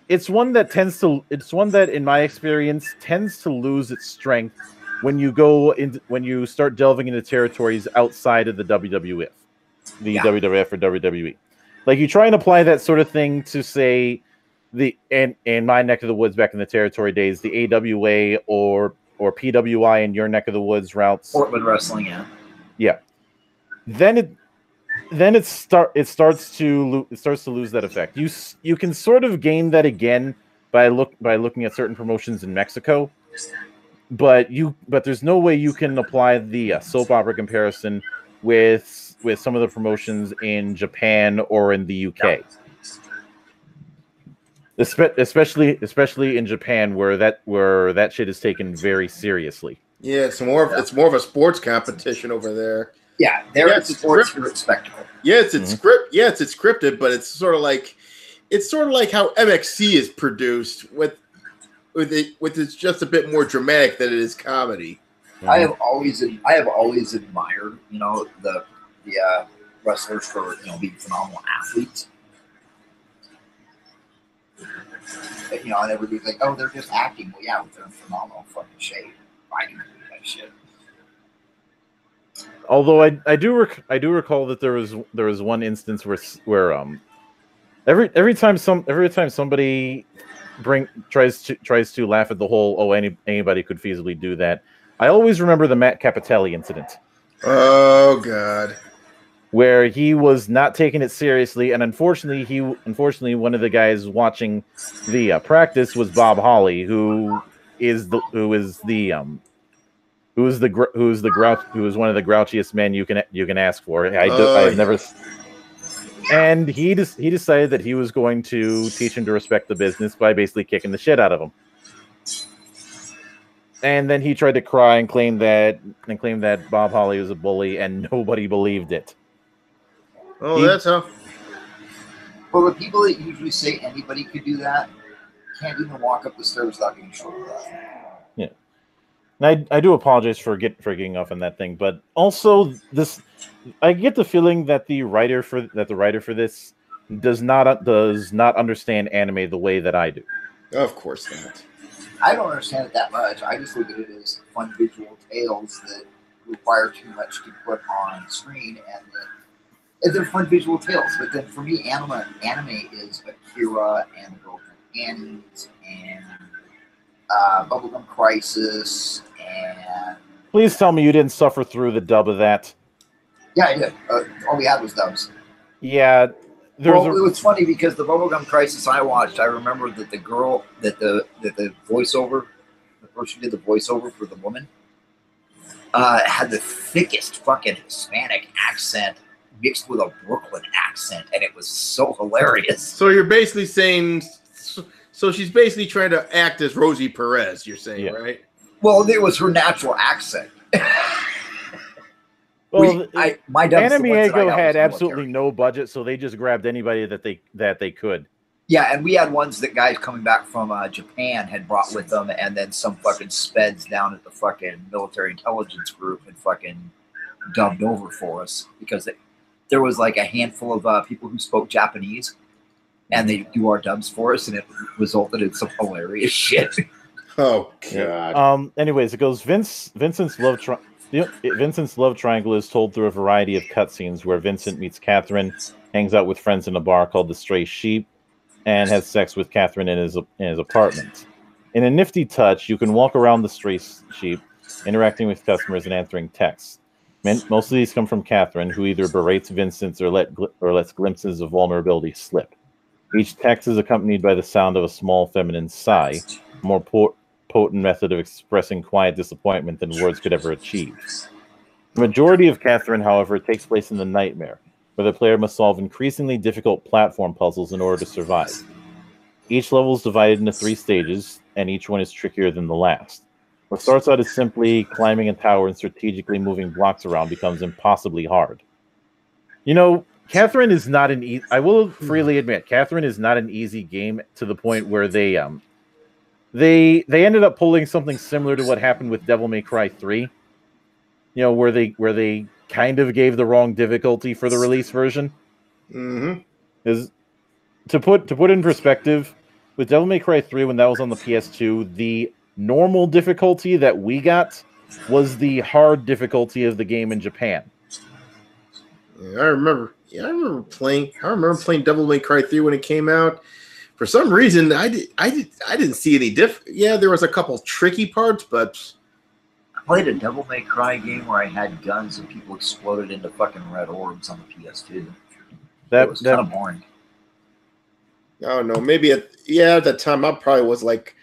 it's one that in my experience tends to lose its strength when you start delving into territories outside of the WWF. WWF or WWE. Like you try and apply that sort of thing to say in my neck of the woods back in the territory days, the AWA or PWI in your neck of the woods routes. Portland wrestling, yeah. Yeah. Then it starts to lose that effect. You can sort of gain that again by looking at certain promotions in Mexico, but there's no way you can apply the soap opera comparison with some of the promotions in Japan or in the UK, especially in Japan where that shit is taken very seriously. Yeah, it's more of a sports competition over there. Yeah, it's a sports spectacle. Yeah, it's scripted, but it's sort of like how MXC is produced with it's just a bit more dramatic than it is comedy. I have always admired, the wrestlers for being phenomenal athletes. But, and everybody's like, oh, they're just acting. Well, yeah, they're in phenomenal fucking shape. I can do that shit. Although I do recall that there was one instance where every time somebody tries to laugh at the whole anybody could feasibly do that, I always remember the Matt Capitelli incident. Oh God. Where he was not taking it seriously, and unfortunately one of the guys watching the practice was Bob Holly, who is one of the grouchiest men you can ask for. I've never. And he decided that he was going to teach him to respect the business by basically kicking the shit out of him. And then he tried to cry and claim that Bob Holly was a bully, and nobody believed it. Oh, that's how. Well, the people that usually say anybody could do that can't even walk up the stairs without getting short breath. Yeah, and I do apologize for getting off on that thing, but also I get the feeling that the writer for this does not understand anime the way that I do. Of course not. I don't understand it that much. I just look at it as fun visual tales that require too much to put on screen, and they're fun visual tales. But then for me, anime is Akira and The Girl from Annie's and Bubblegum Crisis and. Please tell me you didn't suffer through the dub of that. Yeah, I did. All we had was dubs. Yeah. It was funny because the Bubblegum Crisis I watched, I remember that the girl, that the voiceover, the person who did the voiceover for the woman, had the thickest fucking Hispanic accent mixed with a Brooklyn accent, and it was so hilarious. So you're basically saying, so she's basically trying to act as Rosie Perez, you're saying, yeah. Right? Well, it was her natural accent. Well, Anime had absolutely no budget, so they just grabbed anybody that they could. Yeah, and we had ones that guys coming back from Japan had brought with them, and then some fucking speds down at the fucking military intelligence group had fucking dubbed over for us because there was like a handful of people who spoke Japanese, and they do our dubs for us, and it resulted in some hilarious shit. Oh Yeah. God. Anyways, it goes. Vincent's love triangle is told through a variety of cutscenes where Vincent meets Catherine, hangs out with friends in a bar called the Stray Sheep, and has sex with Catherine in his apartment. In a nifty touch, you can walk around the Stray Sheep, interacting with customers and answering texts. Most of these come from Catherine, who either berates Vincent or lets glimpses of vulnerability slip. Each text is accompanied by the sound of a small feminine sigh, a more potent method of expressing quiet disappointment than words could ever achieve. The majority of Catherine, however, takes place in the nightmare, where the player must solve increasingly difficult platform puzzles in order to survive. Each level is divided into 3 stages, and each one is trickier than the last. What starts out as simply climbing a tower and strategically moving blocks around becomes impossibly hard. You know, Catherine is not an I will freely admit, Catherine is not an easy game to the point where they ended up pulling something similar to what happened with Devil May Cry 3. You know, where they kind of gave the wrong difficulty for the release version. Mm-hmm. Is to put in perspective, with Devil May Cry 3 when that was on the PS2, the normal difficulty that we got was the hard difficulty of the game in Japan. Yeah, I remember. Yeah, I remember playing Devil May Cry 3 when it came out. For some reason, I didn't see any Yeah, there was a couple tricky parts, but I played a Devil May Cry game where I had guns and people exploded into fucking red orbs on the PS2. It was kind of boring. I don't know. Maybe at that time I probably was like,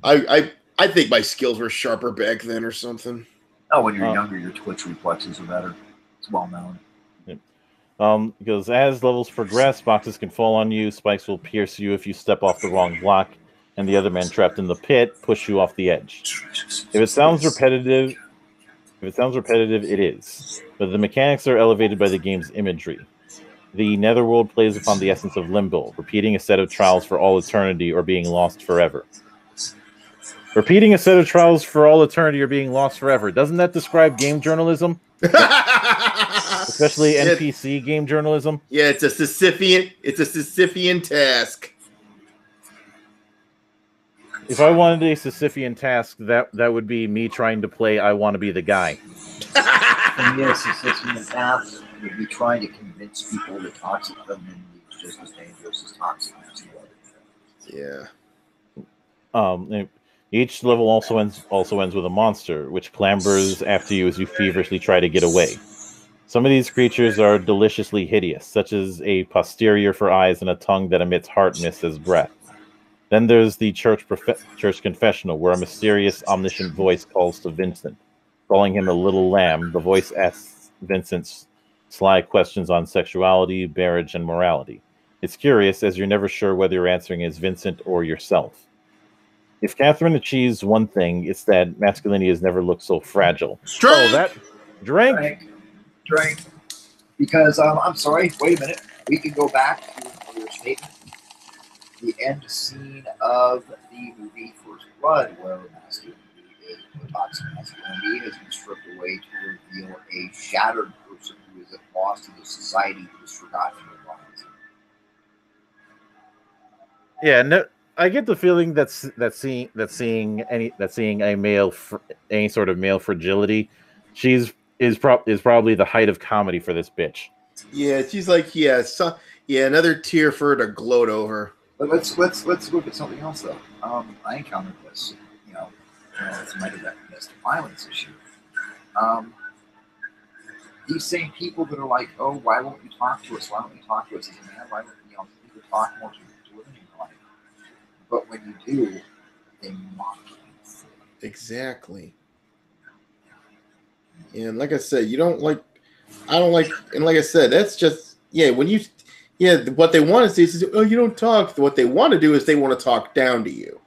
I think my skills were sharper back then or something. Oh, when you're younger, your twitch reflexes are better. It's well known. Because as levels progress, boxes can fall on you, spikes will pierce you if you step off the wrong block, and the other man trapped in the pit push you off the edge. If it sounds repetitive, it is. But the mechanics are elevated by the game's imagery. The Netherworld plays upon the essence of limbo, repeating a set of trials for all eternity or being lost forever. Repeating a set of trials for all eternity or being lost forever. Doesn't that describe game journalism? Especially NPC game journalism. Yeah, it's a Sisyphean task. If I wanted a Sisyphean task, that would be me trying to play I Want to Be the Guy. And yes, Sisyphean task would be trying to convince people that toxic femininity is just as dangerous as toxic masculinity. Yeah. Each level also ends with a monster, which clambers after you as you feverishly try to get away. Some of these creatures are deliciously hideous, such as a posterior for eyes and a tongue that emits heart mist as breath. Then there's the church confessional, where a mysterious, omniscient voice calls to Vincent. Calling him a little lamb, the voice asks Vincent sly questions on sexuality, marriage, and morality. It's curious, as you're never sure whether you're answering as Vincent or yourself. If Catherine achieves one thing, it's that masculinity has never looked so fragile. Drink! Oh, that... Drink! Because, I'm sorry, wait a minute. We can go back to your statement. The end scene of the movie First Blood, where masculinity is toxic masculinity has been stripped away to reveal a shattered person who is lost in the society who is forgotten and violent. Yeah, no, I get the feeling that seeing a male any sort of male fragility, is probably the height of comedy for this bitch. Yeah, she's like, another tear for her to gloat over. But let's look at something else though. I encountered this, it's my domestic violence issue. These same people that are like, oh, why won't you talk to us? Why don't you talk to us as a man? Why don't you talk more to women in your life? But when you do, they mock you. Exactly. And like I said, I don't like, and like I said, that's just, what they want to see is, oh, you don't talk. What they want to do is they want to talk down to you.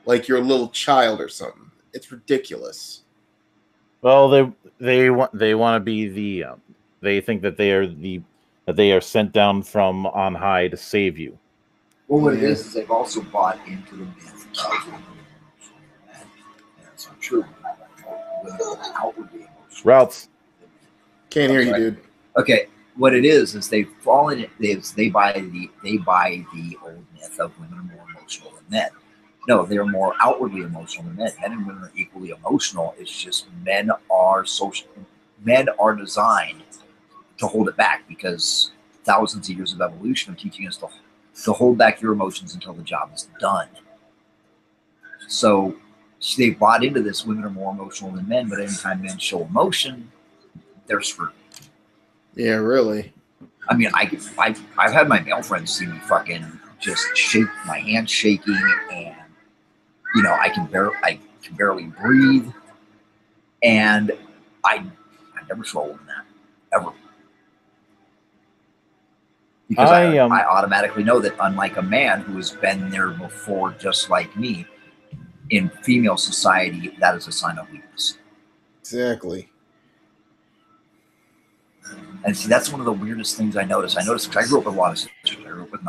Like you're a little child or something. It's ridiculous. Well, they want to be the, they think that they are sent down from on high to save you. Well, what it is they've also bought into the myth of women, and it's not true. Women are outwardly emotional. Routes. Can't hear you, dude. Okay, what it is they've fallen. They buy the old myth of women are more emotional than men. No, they're more outwardly emotional than men. Men and women are equally emotional. It's just men are social. Men are designed to hold it back because thousands of years of evolution are teaching us to hold back your emotions until the job is done. So they bought into this. Women are more emotional than men, but anytime men show emotion, they're screwed. Yeah, really. I mean, I've had my male friends see me fucking just shake, my hands shaking, and I can barely breathe, and I never swallowed in that ever, because I automatically know that unlike a man who has been there before, just like me, in female society, that is a sign of weakness. Exactly. And see, that's one of the weirdest things I noticed. Because I grew up with a lot of sisters. I grew up with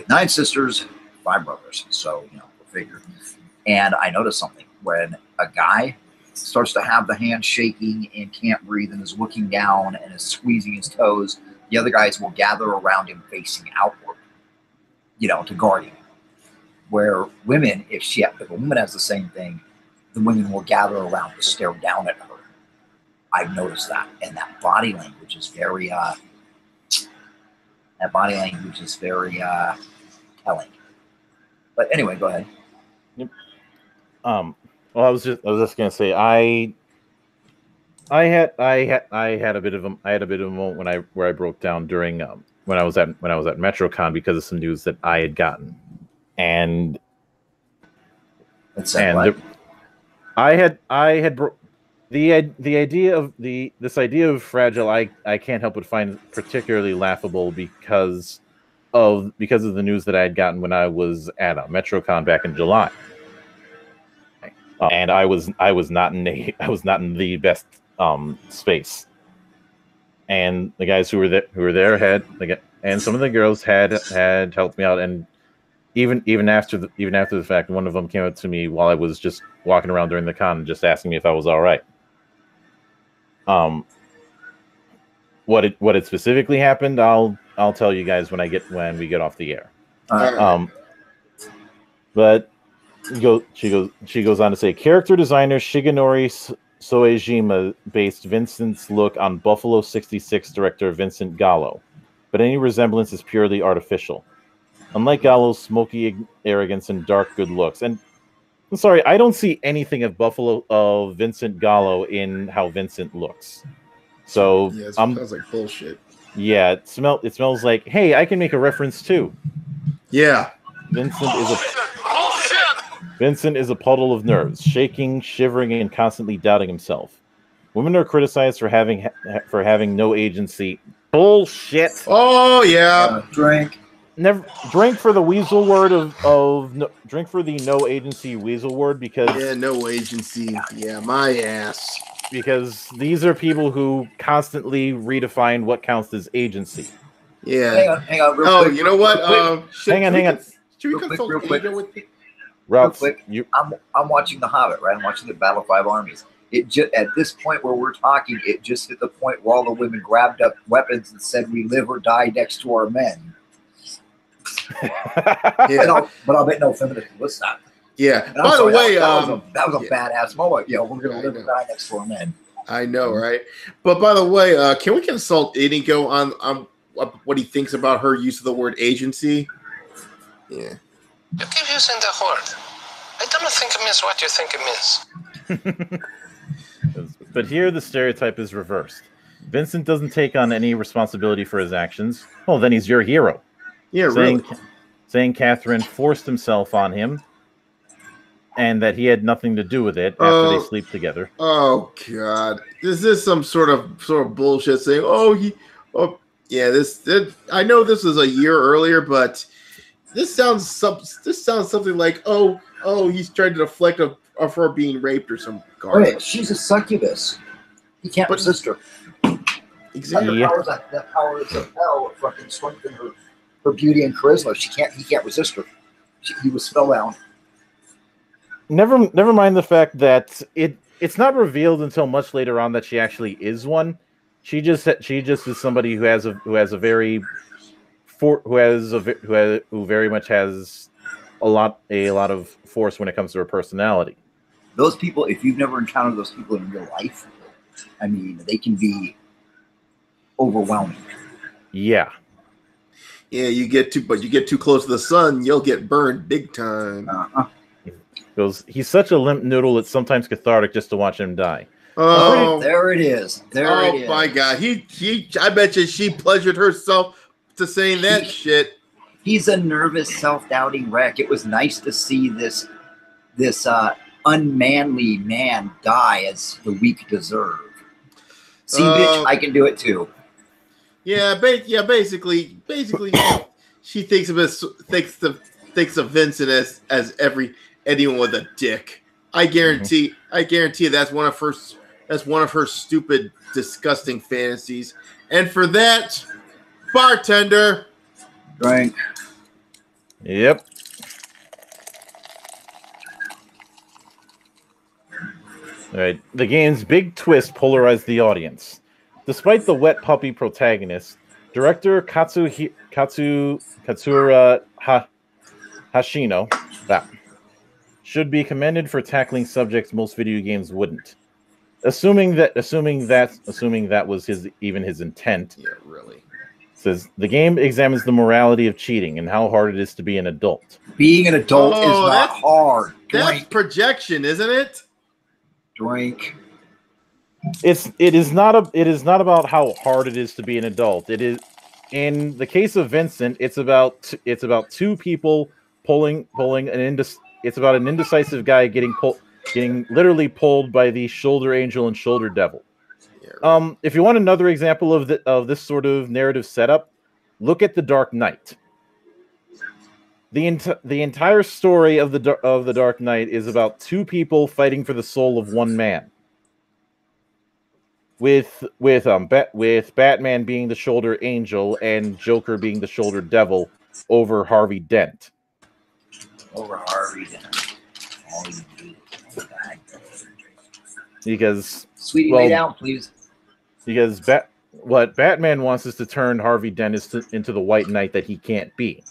9 sisters, 5 brothers. So, go figure. And I noticed something. When a guy starts to have the hand shaking and can't breathe and is looking down and is squeezing his toes, the other guys will gather around him facing outward, to guard him. Where women, if a woman has the same thing, the women will gather around to stare down at her. I've noticed that, and that body language is very telling. But anyway, go ahead. Yep. Well, I was just gonna say I had a bit of a moment where I broke down during when I was at MetroCon because of some news that I had gotten, and I had the idea of this idea of fragile. I can't help but find particularly laughable because of the news that I had gotten when I was at MetroCon back in July, and I was not in the best space, and the guys who were there had and some of the girls had helped me out, and even after the fact, one of them came up to me while I was just walking around during the con, just asking me if I was all right. What had specifically happened, I'll tell you guys when we get off the air. But she goes on to say, character designer Shigenori Soejima based Vincent's look on Buffalo 66 director Vincent Gallo, but any resemblance is purely artificial. Unlike Gallo's smoky arrogance and dark good looks, and I'm sorry, I don't see anything of Vincent Gallo in how Vincent looks. So yeah, it sounds like bullshit. Yeah, it smells like, hey, I can make a reference too. Yeah. Vincent is a puddle of nerves, shaking, shivering, and constantly doubting himself. Women are criticized for having no agency. Bullshit. Oh yeah. Drink. Never drink for the weasel word drink for the no agency weasel word because no agency. Yeah, my ass. Because these are people who constantly redefine what counts as agency. Yeah. Hang on. Real quick. You know what? Hang on. Should we consult Ada with me? Real quick. I'm watching The Hobbit, right? I'm watching the Battle of Five Armies. It just at this point where we're talking, it just hit the point where all the women grabbed up weapons and said, "We live or die next to our men." Yeah. But I'll bet no feminist was that. Yeah. By the way, that was a badass moment. Yeah, we're gonna live and die next to our men. I know, right? But by the way, can we consult Inigo on what he thinks about her use of the word agency? Yeah. You keep using the word. I don't think it means what you think it means. But here the stereotype is reversed. Vincent doesn't take on any responsibility for his actions. Oh, then he's your hero. Yeah, really. Saying Catherine forced himself on him and that he had nothing to do with it after they sleep together. Oh God. Is this some sort of bullshit saying, I know this was a year earlier, but this sounds something like, he's trying to deflect of her being raped or some garbage. Wait, she's a succubus. He can't resist her. Exactly. That power is of hell fucking strengthen her beauty and charisma. He can't resist her. He was spellbound. Never mind the fact that it's not revealed until much later on that she actually is one. She just is somebody who very much has a lot of force when it comes to her personality. Those people, if you've never encountered those people in real life, I mean, they can be overwhelming. Yeah. Yeah, you get too close to the sun, you'll get burned big time. Because he's such a limp noodle, it's sometimes cathartic just to watch him die. Oh, there it is. There it is. My God, I bet you she pleasured herself to saying that shit. He's a nervous, self-doubting wreck. It was nice to see this unmanly man die as the weak deserve. See, bitch, I can do it too. Yeah, basically, she thinks of Vincent as anyone with a dick. I guarantee that's one of her stupid, disgusting fantasies. And for that, bartender, drink. Yep. All right. The game's big twist polarized the audience. Despite the wet puppy protagonist, director Katsura Hashino should be commended for tackling subjects most video games wouldn't. Assuming that was his intent. Yeah, really. Says the game examines the morality of cheating and how hard it is to be an adult. Being an adult is not hard. That's projection, isn't it? Drink. It is not about how hard it is to be an adult. It is, in the case of Vincent, it's about two people pulling it's about an indecisive guy getting literally pulled by the shoulder angel and shoulder devil. If you want another example of this sort of narrative setup, look at The Dark Knight. The entire story of the Dark Knight is about two people fighting for the soul of one man. With Batman being the shoulder angel and Joker being the shoulder devil over Harvey Dent. Over Harvey Dent. Because sweetie, lay down, please. Because what Batman wants is to turn Harvey Dent into the White Knight that he can't be.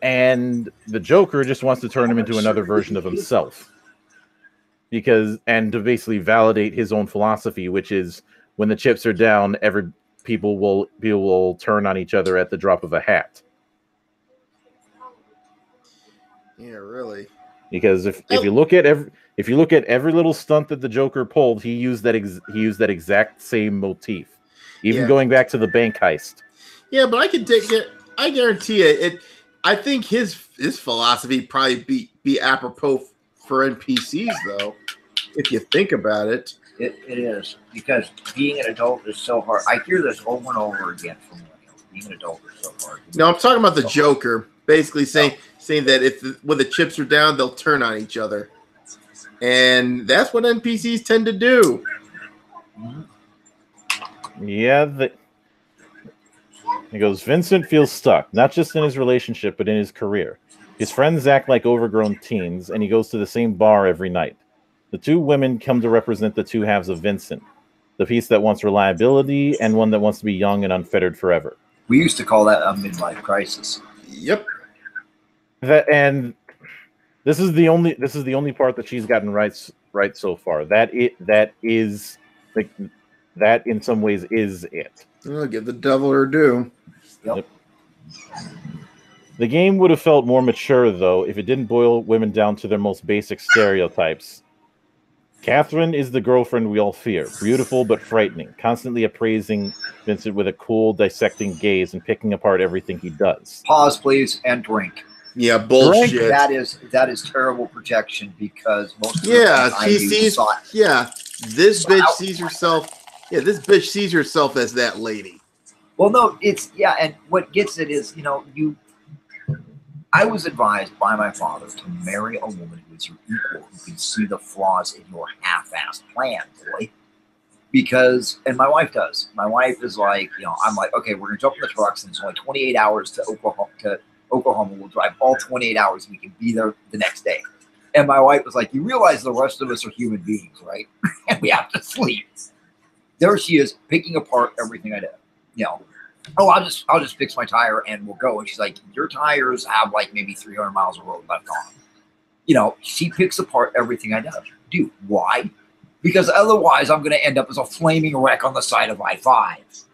And the Joker just wants to turn him into another version of himself. And to basically validate his own philosophy, which is when the chips are down, people will turn on each other at the drop of a hat. Yeah, really. Because if you look at every little stunt that the Joker pulled, he used that exact same motif, even going back to the bank heist. Yeah, but I can take it. I guarantee it. I think his philosophy probably be apropos for NPCs, though. If you think about it, it is, because being an adult is so hard. I hear this over and over again from millennials. Being an adult is so hard. No, I'm talking about the Joker, basically saying that when the chips are down, they'll turn on each other, and that's what NPCs tend to do. Yeah, he goes, Vincent feels stuck, not just in his relationship, but in his career. His friends act like overgrown teens, and he goes to the same bar every night. The two women come to represent the two halves of Vincent, the piece that wants reliability and one that wants to be young and unfettered forever. We used to call that a midlife crisis. Yep. And this is the only part that she's gotten right so far. That in some ways is it. I'll give the devil her due. Yep. The game would have felt more mature, though, if it didn't boil women down to their most basic stereotypes. Catherine is the girlfriend we all fear, beautiful but frightening, constantly appraising Vincent with a cool, dissecting gaze and picking apart everything he does. Pause, please, and drink. Yeah, bullshit. Drink, that is terrible projection, because most of this bitch sees herself. Yeah, this bitch sees herself as that lady. Well, no, and what gets it is, I was advised by my father to marry a woman who is your equal, who can see the flaws in your half-assed plan, boy. And my wife does. My wife is like, I'm like, okay, we're gonna jump in the trucks, and it's only 28 hours to Oklahoma. We'll drive all 28 hours, and we can be there the next day. And my wife was like, you realize the rest of us are human beings, right? And we have to sleep. There she is, picking apart everything I did. Oh, I'll just fix my tire and we'll go. And she's like, your tires have like maybe 300 miles of road left on them. You know, she picks apart everything I do. Why? Because otherwise I'm going to end up as a flaming wreck on the side of I-5.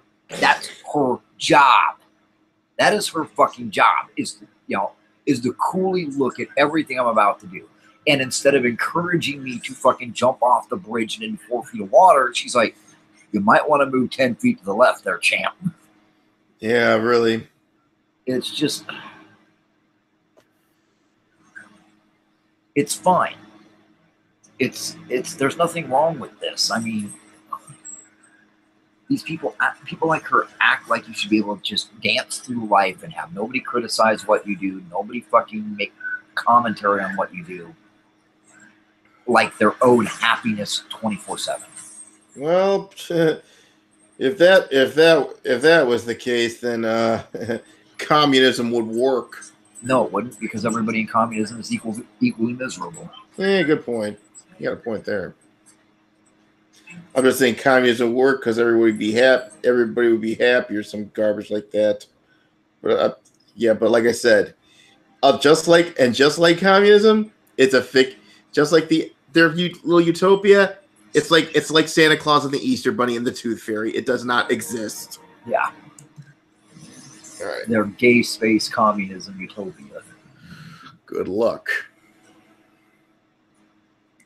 That's her job. That is her fucking job, is to coolly look at everything I'm about to do. And instead of encouraging me to fucking jump off the bridge and into 4 feet of water, she's like, you might want to move 10 feet to the left there, champ. Yeah, really. It's just, it's fine. It's there's nothing wrong with this. I mean, these people like her act like you should be able to just dance through life and have nobody criticize what you do, nobody fucking make commentary on what you do, like their own happiness 24/7. Well, if that was the case, then communism would work. No, it wouldn't, because everybody in communism is equally miserable. Yeah, good point. You got a point there. I'm just saying communism would work because everybody would be happy. Everybody would be happy, or some garbage like that. But yeah, but like I said, just like communism, it's a just like their little utopia. It's like Santa Claus and the Easter Bunny and the Tooth Fairy. It does not exist. Yeah. All right. Their gay space communism utopia. Good luck.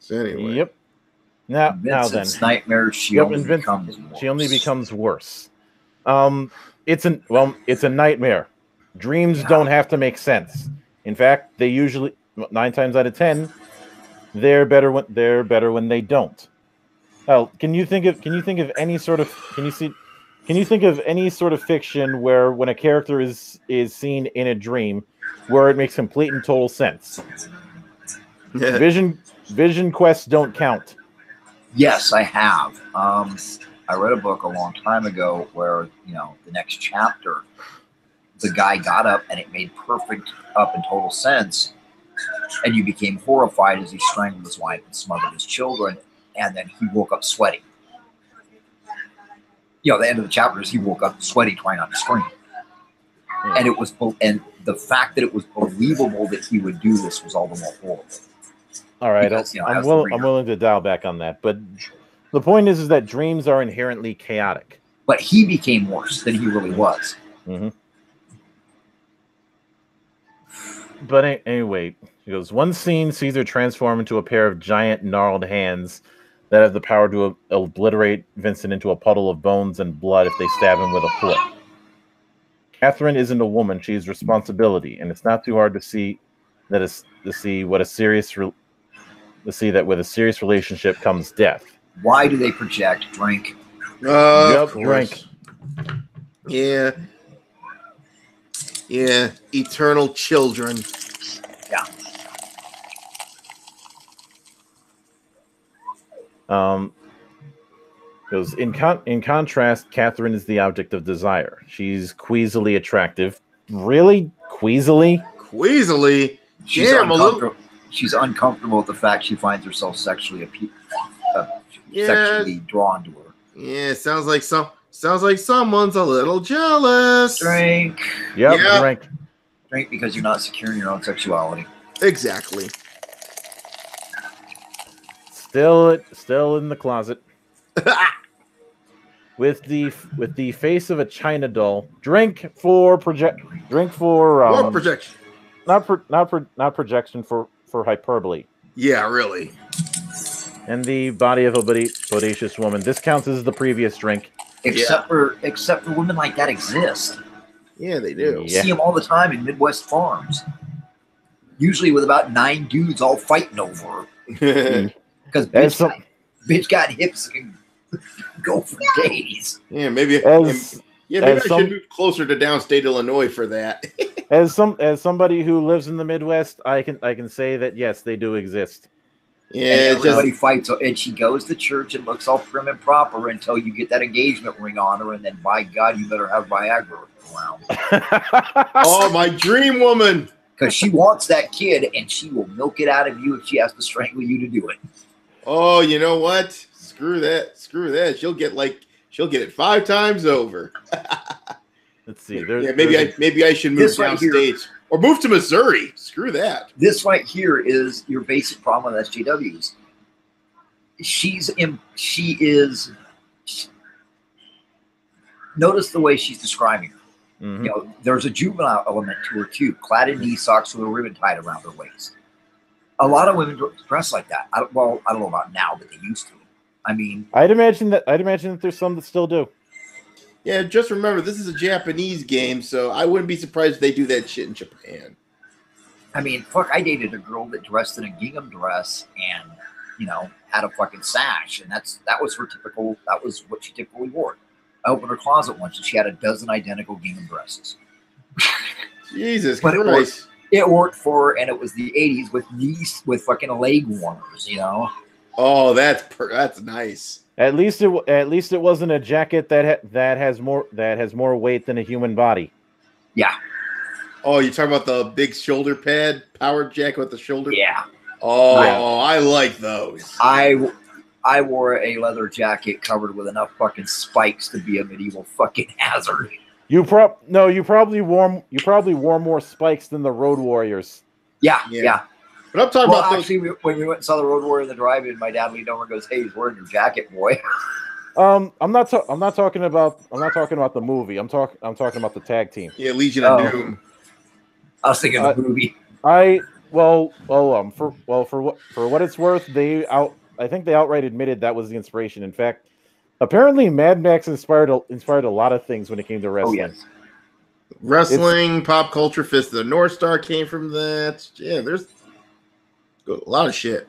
So anyway. Yep. Now then, Vincent's nightmares. She only becomes worse. It's a nightmare. Dreams don't have to make sense. In fact, they usually 9 times out of 10, they're better when they don't. Well, can you think of any sort of fiction where when a character is seen in a dream where it makes complete and total sense? Yeah. Vision quests don't count. Yes, I have. I read a book a long time ago where, the next chapter, the guy got up and it made perfect up and total sense. And you became horrified as he strangled his wife and smothered his children. And then he woke up sweating. The end of the chapter is he woke up sweating, trying not to scream. Yeah. And the fact that it was believable that he would do this was all the more horrible. All right, Because, I'm willing to dial back on that, but the point is that dreams are inherently chaotic. But he became worse than he really was. Mm-hmm. But anyway, he goes, one scene sees her transform into a pair of giant gnarled hands that have the power to obliterate Vincent into a puddle of bones and blood if they stab him with a foot. Catherine isn't a woman; she's responsibility, and it's not too hard to see that with a serious relationship comes death. Why do they project drink? Drink. Yeah. Yeah, eternal children. Yeah. Goes in contrast, Catherine is the object of desire. She's queasily attractive. Really? Queasily? Queasily? She's uncomfortable with the fact she finds herself sexually sexually drawn to her. Yeah, sounds like someone's a little jealous. Drink. Yep, yeah. Drink because you're not secure in your own sexuality. Exactly. Still in the closet. with the face of a China doll. Drink for projection. More projection. Not projection for hyperbole. Yeah, really. And the body of a bodacious woman. This counts as the previous drink. Except for women like that exist. Yeah, they do. You see them all the time in Midwest farms. Usually with about 9 dudes all fighting over her. Because bitch got hips that can go for days. Yeah, maybe I should move closer to downstate Illinois for that. as somebody who lives in the Midwest, I can say that yes, they do exist. Yeah, everybody fights, and she goes to church and looks all prim and proper until you get that engagement ring on her, and then by God, you better have Viagra around. Oh, my dream woman! Because she wants that kid, and she will milk it out of you if she has to strangle you to do it. Oh, you know what? Screw that. She'll get it 5 times over. Let's see. Yeah, maybe I should move This right here- downstate or move to Missouri. Screw that. This right here is your basic problem with SJWs. Notice the way she's describing her. Mhm. You know, there's a juvenile element to her too, clad in knee socks with a ribbon tied around her waist. A lot of women dress like that. I don't know about now, but they used to. I mean, I'd imagine that there's some that still do. Yeah, just remember this is a Japanese game, so I wouldn't be surprised if they do that shit in Japan. I mean, fuck, I dated a girl that dressed in a gingham dress and, you know, had a fucking sash, and that was what she typically wore. I opened her closet once and she had a dozen identical gingham dresses. Jesus But Christ. It worked for her, and it was the 80s with fucking leg warmers, you know. Oh, that's nice. At least it wasn't a jacket that has more weight than a human body. Yeah. Oh, you're talking about the big shoulder pad, power jacket with the shoulder? Yeah. Oh, Yeah. I like those. I wore a leather jacket covered with enough fucking spikes to be a medieval fucking hazard. You probably wore more spikes than the Road Warriors. Yeah. But I'm talking Well, about those. actually, when we went and saw the Road Warrior in the drive-in, my dad leaned over and goes, "Hey, he's wearing your jacket, boy." I'm not talking about the movie. I'm talking about the tag team. Yeah, Legion of Doom. I was thinking of the movie. For what it's worth, I think they outright admitted that was the inspiration. In fact, apparently Mad Max inspired a lot of things when it came to wrestling. Oh, yes. Wrestling, pop culture, Fist of the North Star came from that. Yeah, there's a lot of shit.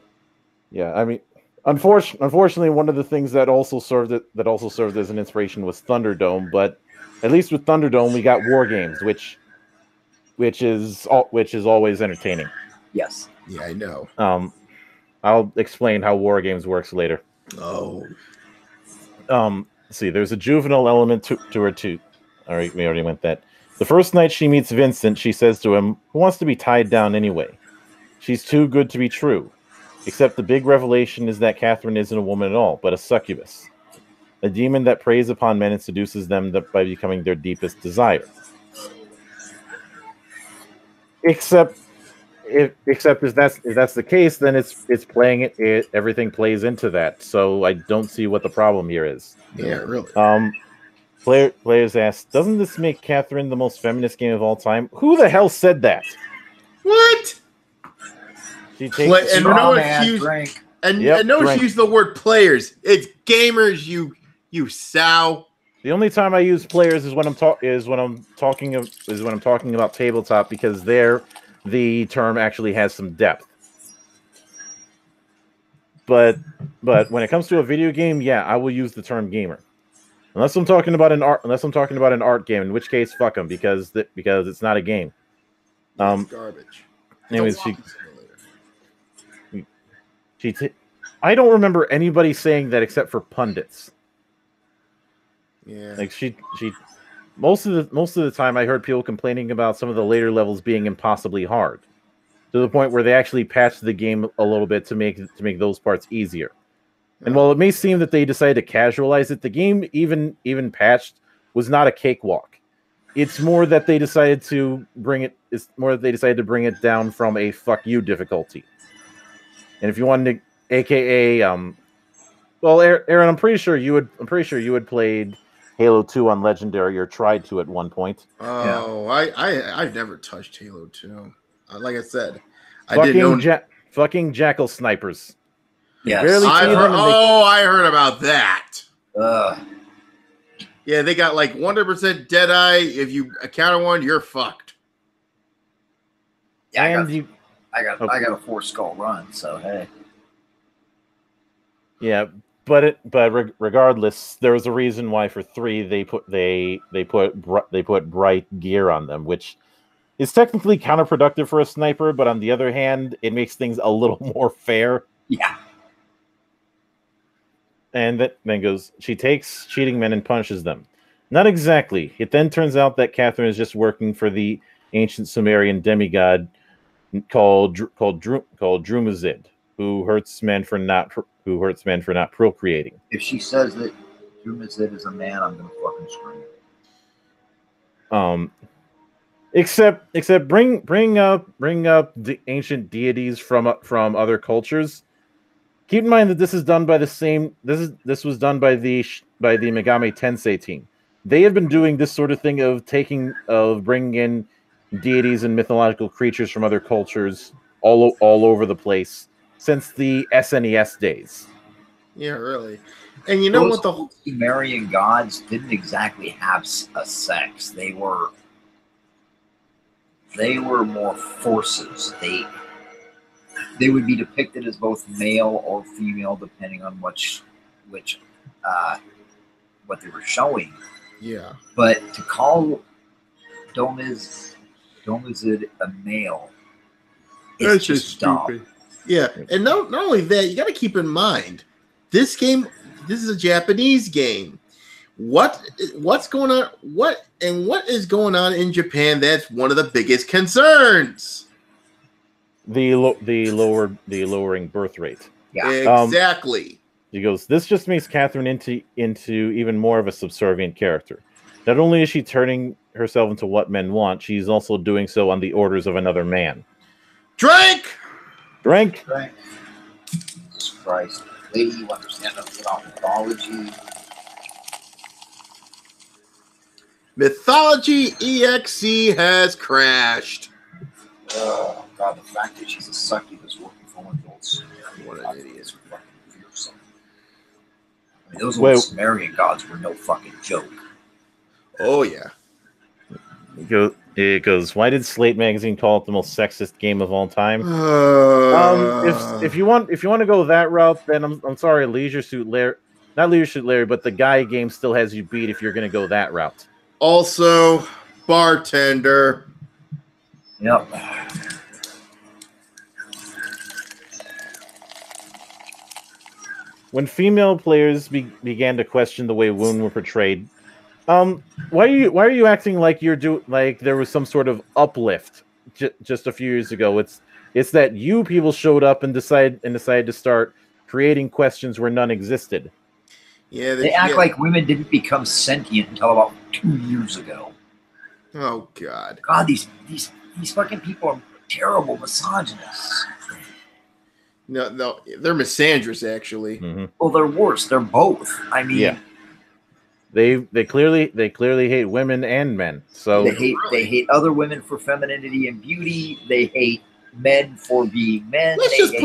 Yeah, I mean, unfortunately, one of the things that also served as an inspiration was Thunderdome. But at least with Thunderdome, we got War Games, which is always entertaining. Yes. Yeah, I know. I'll explain how War Games works later. Oh. Let's see, there's a juvenile element to her too. All right, we already went that. The first night she meets Vincent, she says to him, "Who wants to be tied down anyway? She's too good to be true." Except the big revelation is that Catherine isn't a woman at all, but a succubus. A demon that preys upon men and seduces them by becoming their deepest desire. Except if that's the case, then it's playing it. Everything plays into that. So I don't see what the problem here is. Yeah, really. Players ask, doesn't this make Catherine the most feminist game of all time? Who the hell said that? What? She takes and drink. she used the word players. It's gamers, you sow. The only time I use players is when I'm talking about tabletop, because there the term actually has some depth. But when it comes to a video game, yeah, I will use the term gamer. Unless I'm talking about an art game, in which case fuck them, because it's not a game. It's garbage. Anyways, I don't remember anybody saying that except for pundits. Yeah. Like most of the time I heard people complaining about some of the later levels being impossibly hard, to the point where they actually patched the game a little bit to make those parts easier. And while it may seem that they decided to casualize it, the game even patched was not a cakewalk. It's more that they decided to bring it down from a fuck you difficulty. And if you wanted to, AKA, well, Aaron, I'm pretty sure you had played Halo 2 on Legendary, or tried to at one point. Oh, yeah. I've never touched Halo 2. Like I said, I didn't know. Fucking jackal snipers. Yes. I heard about that. Yeah, they got like 100% dead eye. If you encounter one, you're fucked. Yeah, I got a 4-skull run, so hey. Yeah, but regardless, there was a reason why for 3 they put bright gear on them, which is technically counterproductive for a sniper, but on the other hand, it makes things a little more fair. Yeah. And that then goes, she takes cheating men and punishes them. Not exactly. It then turns out that Catherine is just working for the ancient Sumerian demigod called Drumazid, who hurts men for not procreating. If she says that Drumazid is a man, I'm gonna fucking Except bring up the ancient deities from other cultures. Keep in mind that this is done by the same. This was done by the Megami Tensei team. They have been doing this sort of thing of bringing in deities and mythological creatures from other cultures all over the place since the SNES days. Yeah, really. And you know what? The Sumerian gods didn't exactly have a sex. They were more forces. They would be depicted as both male or female, depending on what they were showing. Yeah. But to call Domizid a male is just stupid. Dumb. Yeah, and not only that, you got to keep in mind this is a Japanese game. What's going on? What is going on in Japan? That's one of the biggest concerns. The lowering birth rate. Yeah, exactly. He goes, this just makes Catherine into even more of a subservient character. Not only is she turning herself into what men want, she's also doing so on the orders of another man. Drink. Jesus Christ. Lady, you understand about mythology. Mythology EXE has crashed. Oh, God, the fact that she's a succubus working for one adults. What an idiot. Fucking fearsome. I mean, those old Sumerian gods were no fucking joke. Oh, yeah. It goes, why did Slate magazine call it the most sexist game of all time? If you want to go that route, then I'm sorry, Leisure Suit Larry, not Leisure Suit Larry, but the Guy game still has you beat if you're going to go that route. Also, bartender. Yep. When female players began to question the way women were portrayed, why are you acting like like there was some sort of uplift just a few years ago? It's that you people showed up and decided to start creating questions where none existed. Yeah, they act like women didn't become sentient until about 2 years ago. Oh God! God, these fucking people are terrible misogynists. No, they're misandrous actually. Mm-hmm. Well, they're worse. They're both. I mean, yeah. They clearly hate women and men. So they hate other women for femininity and beauty. They hate men for being men. Let's just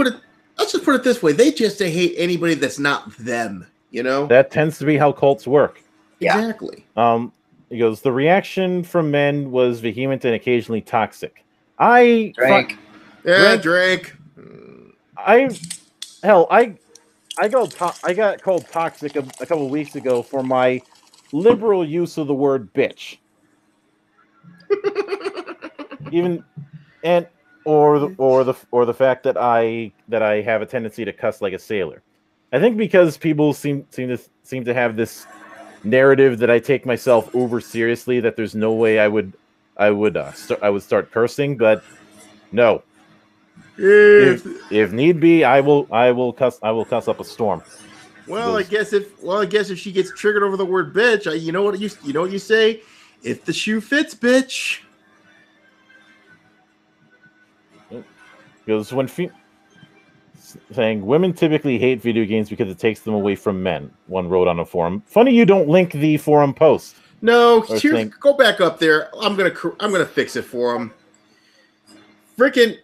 put it this way: they just hate anybody that's not them. You know, that tends to be how cults work. Yeah. Exactly. He goes, the reaction from men was vehement and occasionally toxic. Drink. I got called toxic a couple of weeks ago for my liberal use of the word bitch. Or the fact that I have a tendency to cuss like a sailor. I think because people seem to have this narrative that I take myself over seriously, that there's no way I would start cursing, but no. If need be, I will cuss up a storm. Well, I guess if she gets triggered over the word bitch, you know what you say? If the shoe fits, bitch. Because saying women typically hate video games because it takes them away from men. One wrote on a forum. Funny you don't link the forum post. No, go back up there. I'm gonna fix it for him. Freaking.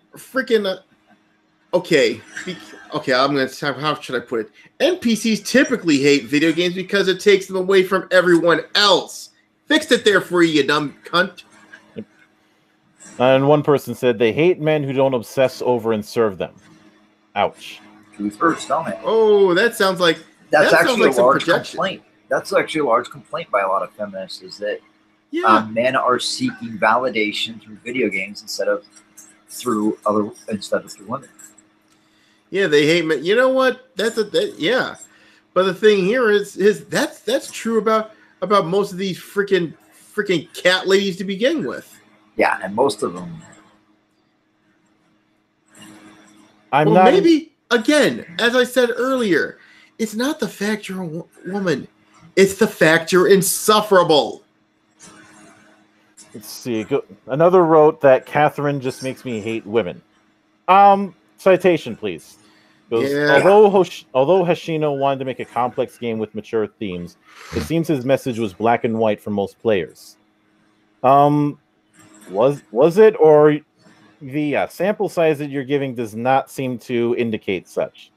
Okay. I'm gonna. How should I put it? NPCs typically hate video games because it takes them away from everyone else. Fixed it there for you dumb cunt. And one person said they hate men who don't obsess over and serve them. Ouch. Truth hurts, don't it? Oh, that sounds like actually a large complaint. That's actually a large complaint by a lot of feminists, is that men are seeking validation through video games instead of through women. Yeah, they hate men. You know what? Yeah. But the thing here is that's true about most of these freaking cat ladies to begin with. Yeah, and most of them. Maybe again, as I said earlier, it's not the fact you're a woman; it's the fact you're insufferable. Let's see. Another wrote that Catherine just makes me hate women. Citation, please. Goes, Yeah. although Hashino wanted to make a complex game with mature themes, it seems his message was black and white for most players. Was it, or the sample size that you're giving does not seem to indicate such?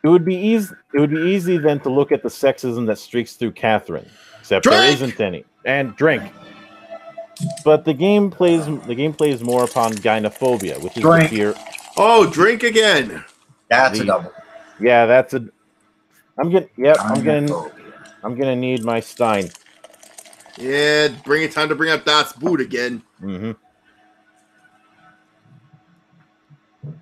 It would be easy. It would be easy then to look at the sexism that streaks through Catherine, except there isn't any. And drink. But the game plays more upon gynophobia, which is the fear. Oh, drink again. That's a double. Yeah, that's a. I'm gonna need my Stein. Yeah, time to bring up Dot's boot again. Mm-hmm.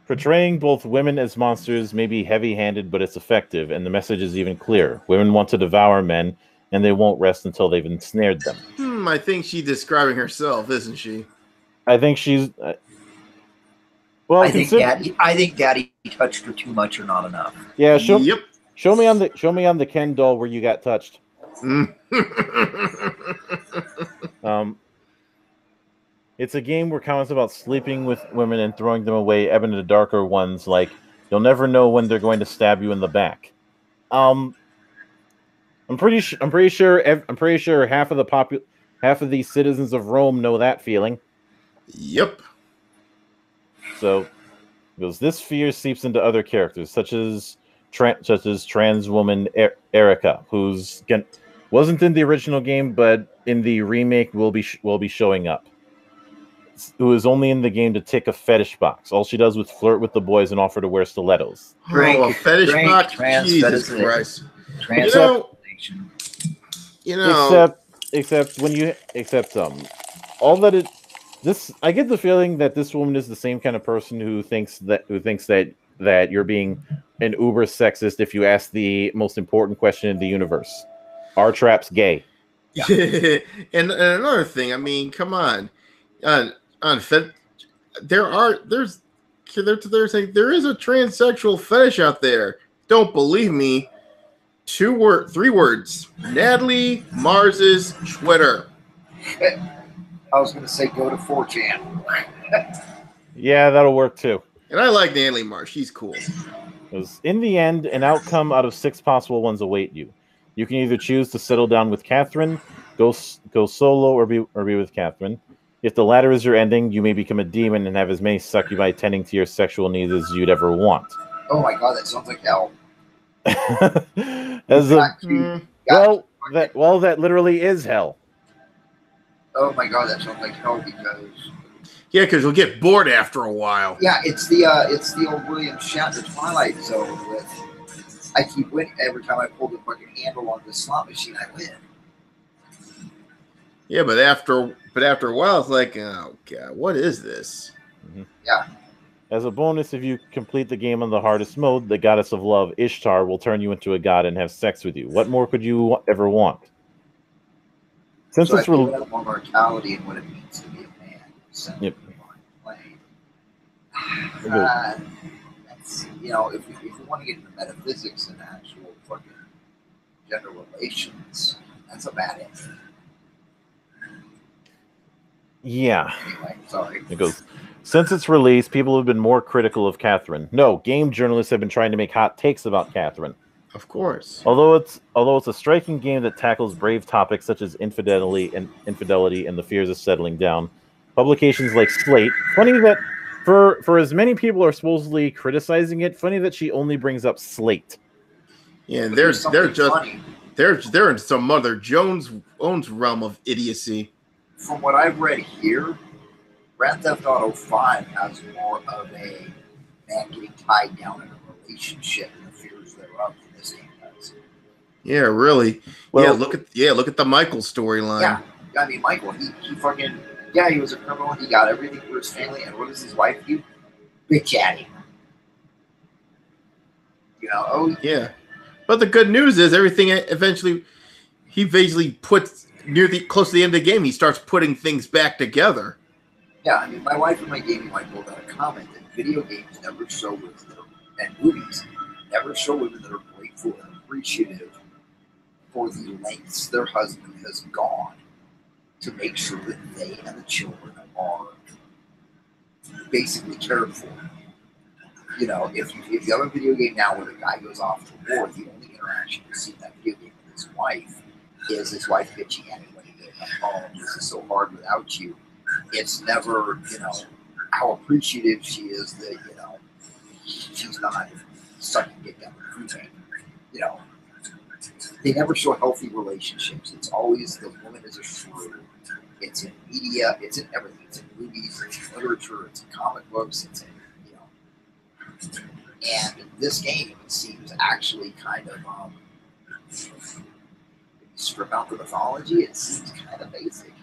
Portraying both women as monsters may be heavy-handed, but it's effective, and the message is even clear. Women want to devour men, and they won't rest until they've ensnared them. I think she's describing herself, isn't she? I think she's. Well, I think Daddy touched her too much or not enough. Yeah. Yep. Show me on the Ken doll where you got touched. It's a game where comments about sleeping with women and throwing them away ebb into darker ones, like you'll never know when they're going to stab you in the back. I'm pretty sure half of the citizens of Rome know that feeling. Yep. So, this fear seeps into other characters, such as trans woman Erica, who's wasn't in the original game, but in the remake will be showing up. Who is only in the game to tick a fetish box. All she does is flirt with the boys and offer to wear stilettos. A fetish box? Jesus Christ. Except all that it. I get the feeling that this woman is the same kind of person who thinks that you're being an uber sexist if you ask the most important question in the universe: are traps gay? Yeah. and another thing, I mean, come on, there is a transsexual fetish out there. Don't believe me? 3 words: Natalie Mars's Twitter. I was going to say go to 4chan. Yeah, that'll work too. And I like Natalie Mars. She's cool. In the end, an outcome out of 6 possible ones await you. You can either choose to settle down with Catherine, go solo, or be with Catherine. If the latter is your ending, you may become a demon and have as many succubi tending to your sexual needs as you'd ever want. Oh my god, that sounds like hell. That literally is hell. Oh my god, that sounds like hell because you'll get bored after a while. Yeah, it's the old William Shatner Twilight Zone with I keep winning every time I pull the fucking handle on the slot machine, I win. Yeah, but after a while, it's like, oh god, what is this? Mm-hmm. Yeah. As a bonus, if you complete the game on the hardest mode, the goddess of love, Ishtar, will turn you into a god and have sex with you. What more could you ever want? Since it's more mortality and what it means to be a man. Yep. That's, if we want to get into metaphysics and actual fucking gender relations, that's a bad ending. Yeah. Anyway, sorry. It goes, since its release, people have been more critical of Catherine. No, game journalists have been trying to make hot takes about Catherine. Of course. Although it's a striking game that tackles brave topics such as infidelity and the fears of settling down, publications like Slate, funny that for as many people are supposedly criticizing it, funny that she only brings up Slate. Yeah, they're in some Mother Jones owns realm of idiocy. From what I've read here, Grand Theft Auto 5 has more of a man getting tied down in a relationship and the fears thereof than this game does. Yeah, really. Well, look at the Michael storyline. Yeah, I mean, Michael, he fucking, he was a criminal. He got everything for his family, and what does his wife do? Bitch at him. Yeah. But the good news is everything eventually puts close to the end of the game, he starts putting things back together. Yeah, I mean, my wife and my gaming wife both had a comment that video games never show women and movies never show women that are grateful and appreciative for the lengths their husband has gone to make sure that they and the children are basically cared for. You know, if you have a video game now where the guy goes off to war, the only interaction you see in that video game with his wife is his wife bitching at him when he comes home. This is so hard without you. It's never, you know, how appreciative she is that, you know, she's not sucking dick down the food bank. You know, they never show healthy relationships. It's always the woman is a shrew. It's in media. It's in everything. It's in movies. It's in literature. It's in comic books. It's in, you know. And this game seems actually kind of, strip out the mythology, it seems kind of basic.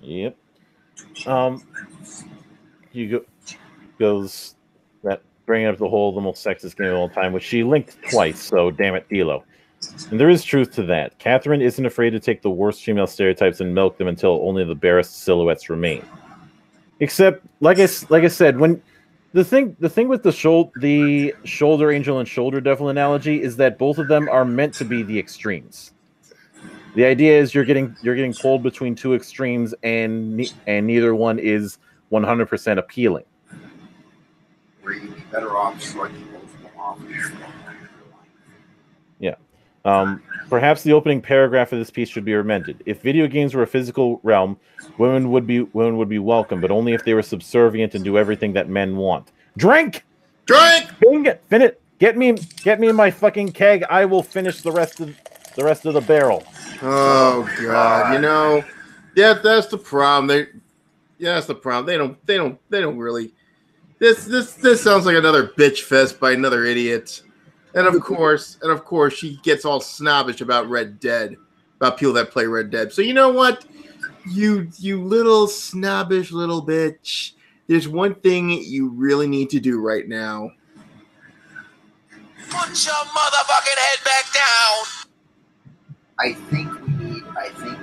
Yep. Goes that bringing up the most sexist game of all time, which she linked twice, so damn it, Thilo. And there is truth to that. Catherine isn't afraid to take the worst female stereotypes and milk them until only the barest silhouettes remain. Except, like I said, when the thing with the shoulder angel and shoulder devil analogy is that both of them are meant to be the extremes. The idea is you're getting pulled between two extremes, and neither one is 100% appealing. Where you'd be better off striking both of them off. Yeah. Perhaps the opening paragraph of this piece should be amended. If video games were a physical realm, women would be welcome, but only if they were subservient and do everything that men want. Drink. Bing it. Finish. Get me in my fucking keg. I will finish the rest of the barrel. Oh God, you know, yeah, that's the problem. That's the problem. They don't really. This sounds like another bitch fest by another idiot. And of course, she gets all snobbish about Red Dead, about people that play Red Dead. So you know what, you little snobbish little bitch. There's one thing you really need to do right now. Put your motherfucking head back down. I think we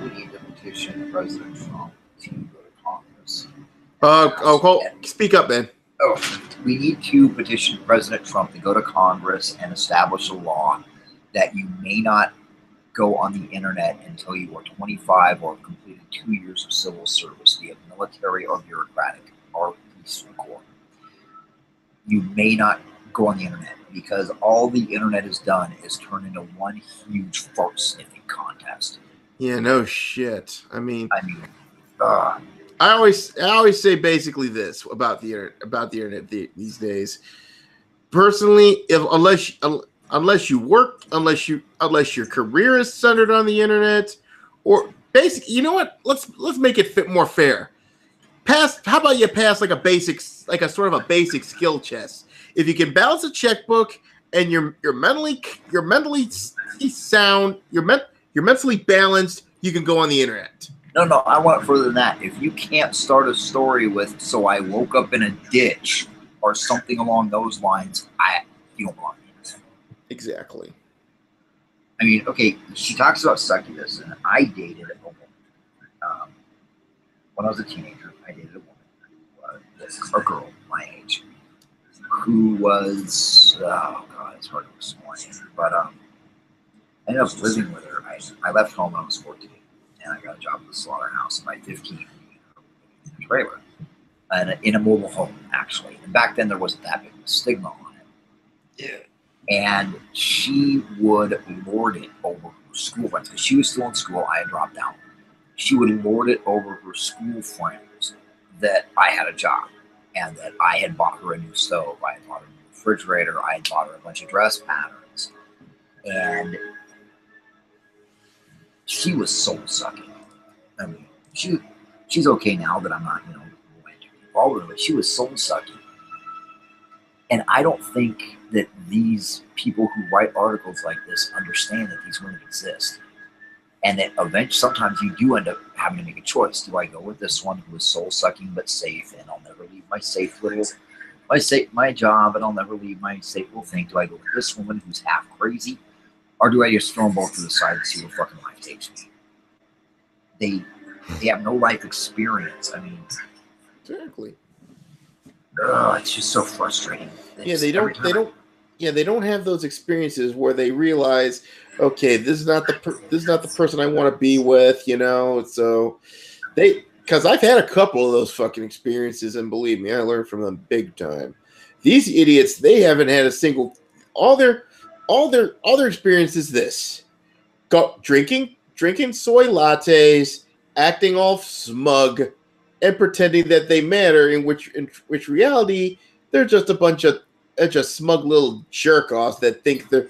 need to petition President Trump to go to Congress. Speak up, man. Oh, we need to petition President Trump to go to Congress and establish a law that you may not go on the internet until you are 25 or have completed 2 years of civil service, be it military or bureaucratic or police corps. You may not go on the internet because all the internet has done is turn into one huge fart sniffing contest. Yeah, no shit. I mean, uh, I always say basically this about the internet these days. Personally, unless you work, unless your career is centered on the internet, or basically, you know what? Let's make it fit more fair. How about you pass like a sort of a basic skill chest? If you can balance a checkbook and you're mentally sound, you're mentally balanced, you can go on the internet. No, I want it further than that. If you can't start a story with "so I woke up in a ditch" or something along those lines, you don't belong in the internet. Exactly. I mean, okay, she talks about succubus, and I dated a woman. When I was a teenager, I dated a woman, a girl my age, who was, oh God, it's hard to explain, but I ended up living with her. I left home when I was 14, and I got a job at the slaughterhouse by 15 in a trailer, and in a mobile home, actually. And back then, there wasn't that big of a stigma on it. Yeah. And she would lord it over her school friends, because she was still in school. I had dropped out. She would lord it over her school friends that I had a job and that I had bought her a new stove. I had bought her a new refrigerator. I had bought her a bunch of dress patterns. And she was soul sucking. I mean, she's okay now that I'm not, involved with her, but she was soul sucking. And I don't think that these people who write articles like this understand that these women exist. And that eventually, sometimes you do end up having to make a choice. Do I go with this one who is soul sucking but safe, and I'll never leave my job, and I'll never leave my safe little thing? Do I go with this woman who's half crazy, or do I just throw them both to the side and see where fucking life takes me? They have no life experience. I mean, exactly. It's just so frustrating. They don't have those experiences where they realize, okay, this is not the person I want to be with, you know. So because I've had a couple of those fucking experiences, and believe me, I learned from them big time. These idiots, they haven't had a single all their experience is this: drinking soy lattes, acting all smug, and pretending that they matter. In which reality, they're just a bunch of just smug little jerk offs that think they're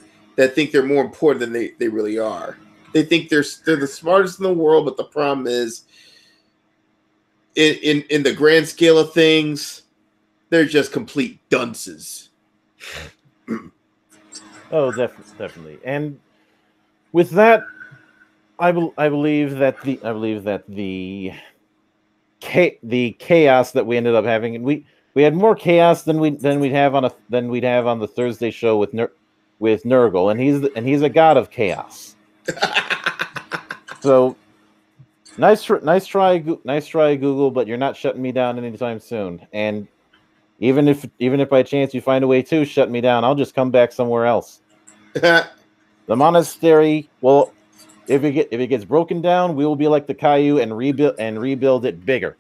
more important than they really are. They think they're the smartest in the world, but the problem is, in the grand scale of things, they're just complete dunces. Oh, definitely. And with that, I believe that the chaos that we ended up having, and we had more chaos than we'd have on the Thursday show with Nurgle, and he's a god of chaos. So nice try, Google, but you're not shutting me down anytime soon. And even if by chance you find a way to shut me down, I'll just come back somewhere else. The monastery, well, if it gets broken down, we will be like the Caillou and rebuild it bigger.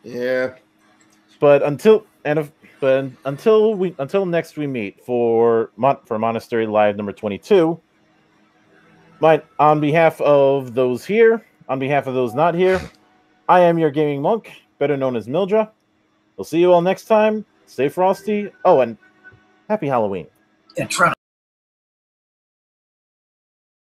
Yeah. But until next we meet for Monastery Live number 22, on behalf of those here, on behalf of those not here, I am your gaming monk, better known as Mildra. We'll see you all next time. Stay frosty. Oh, and happy Halloween. And try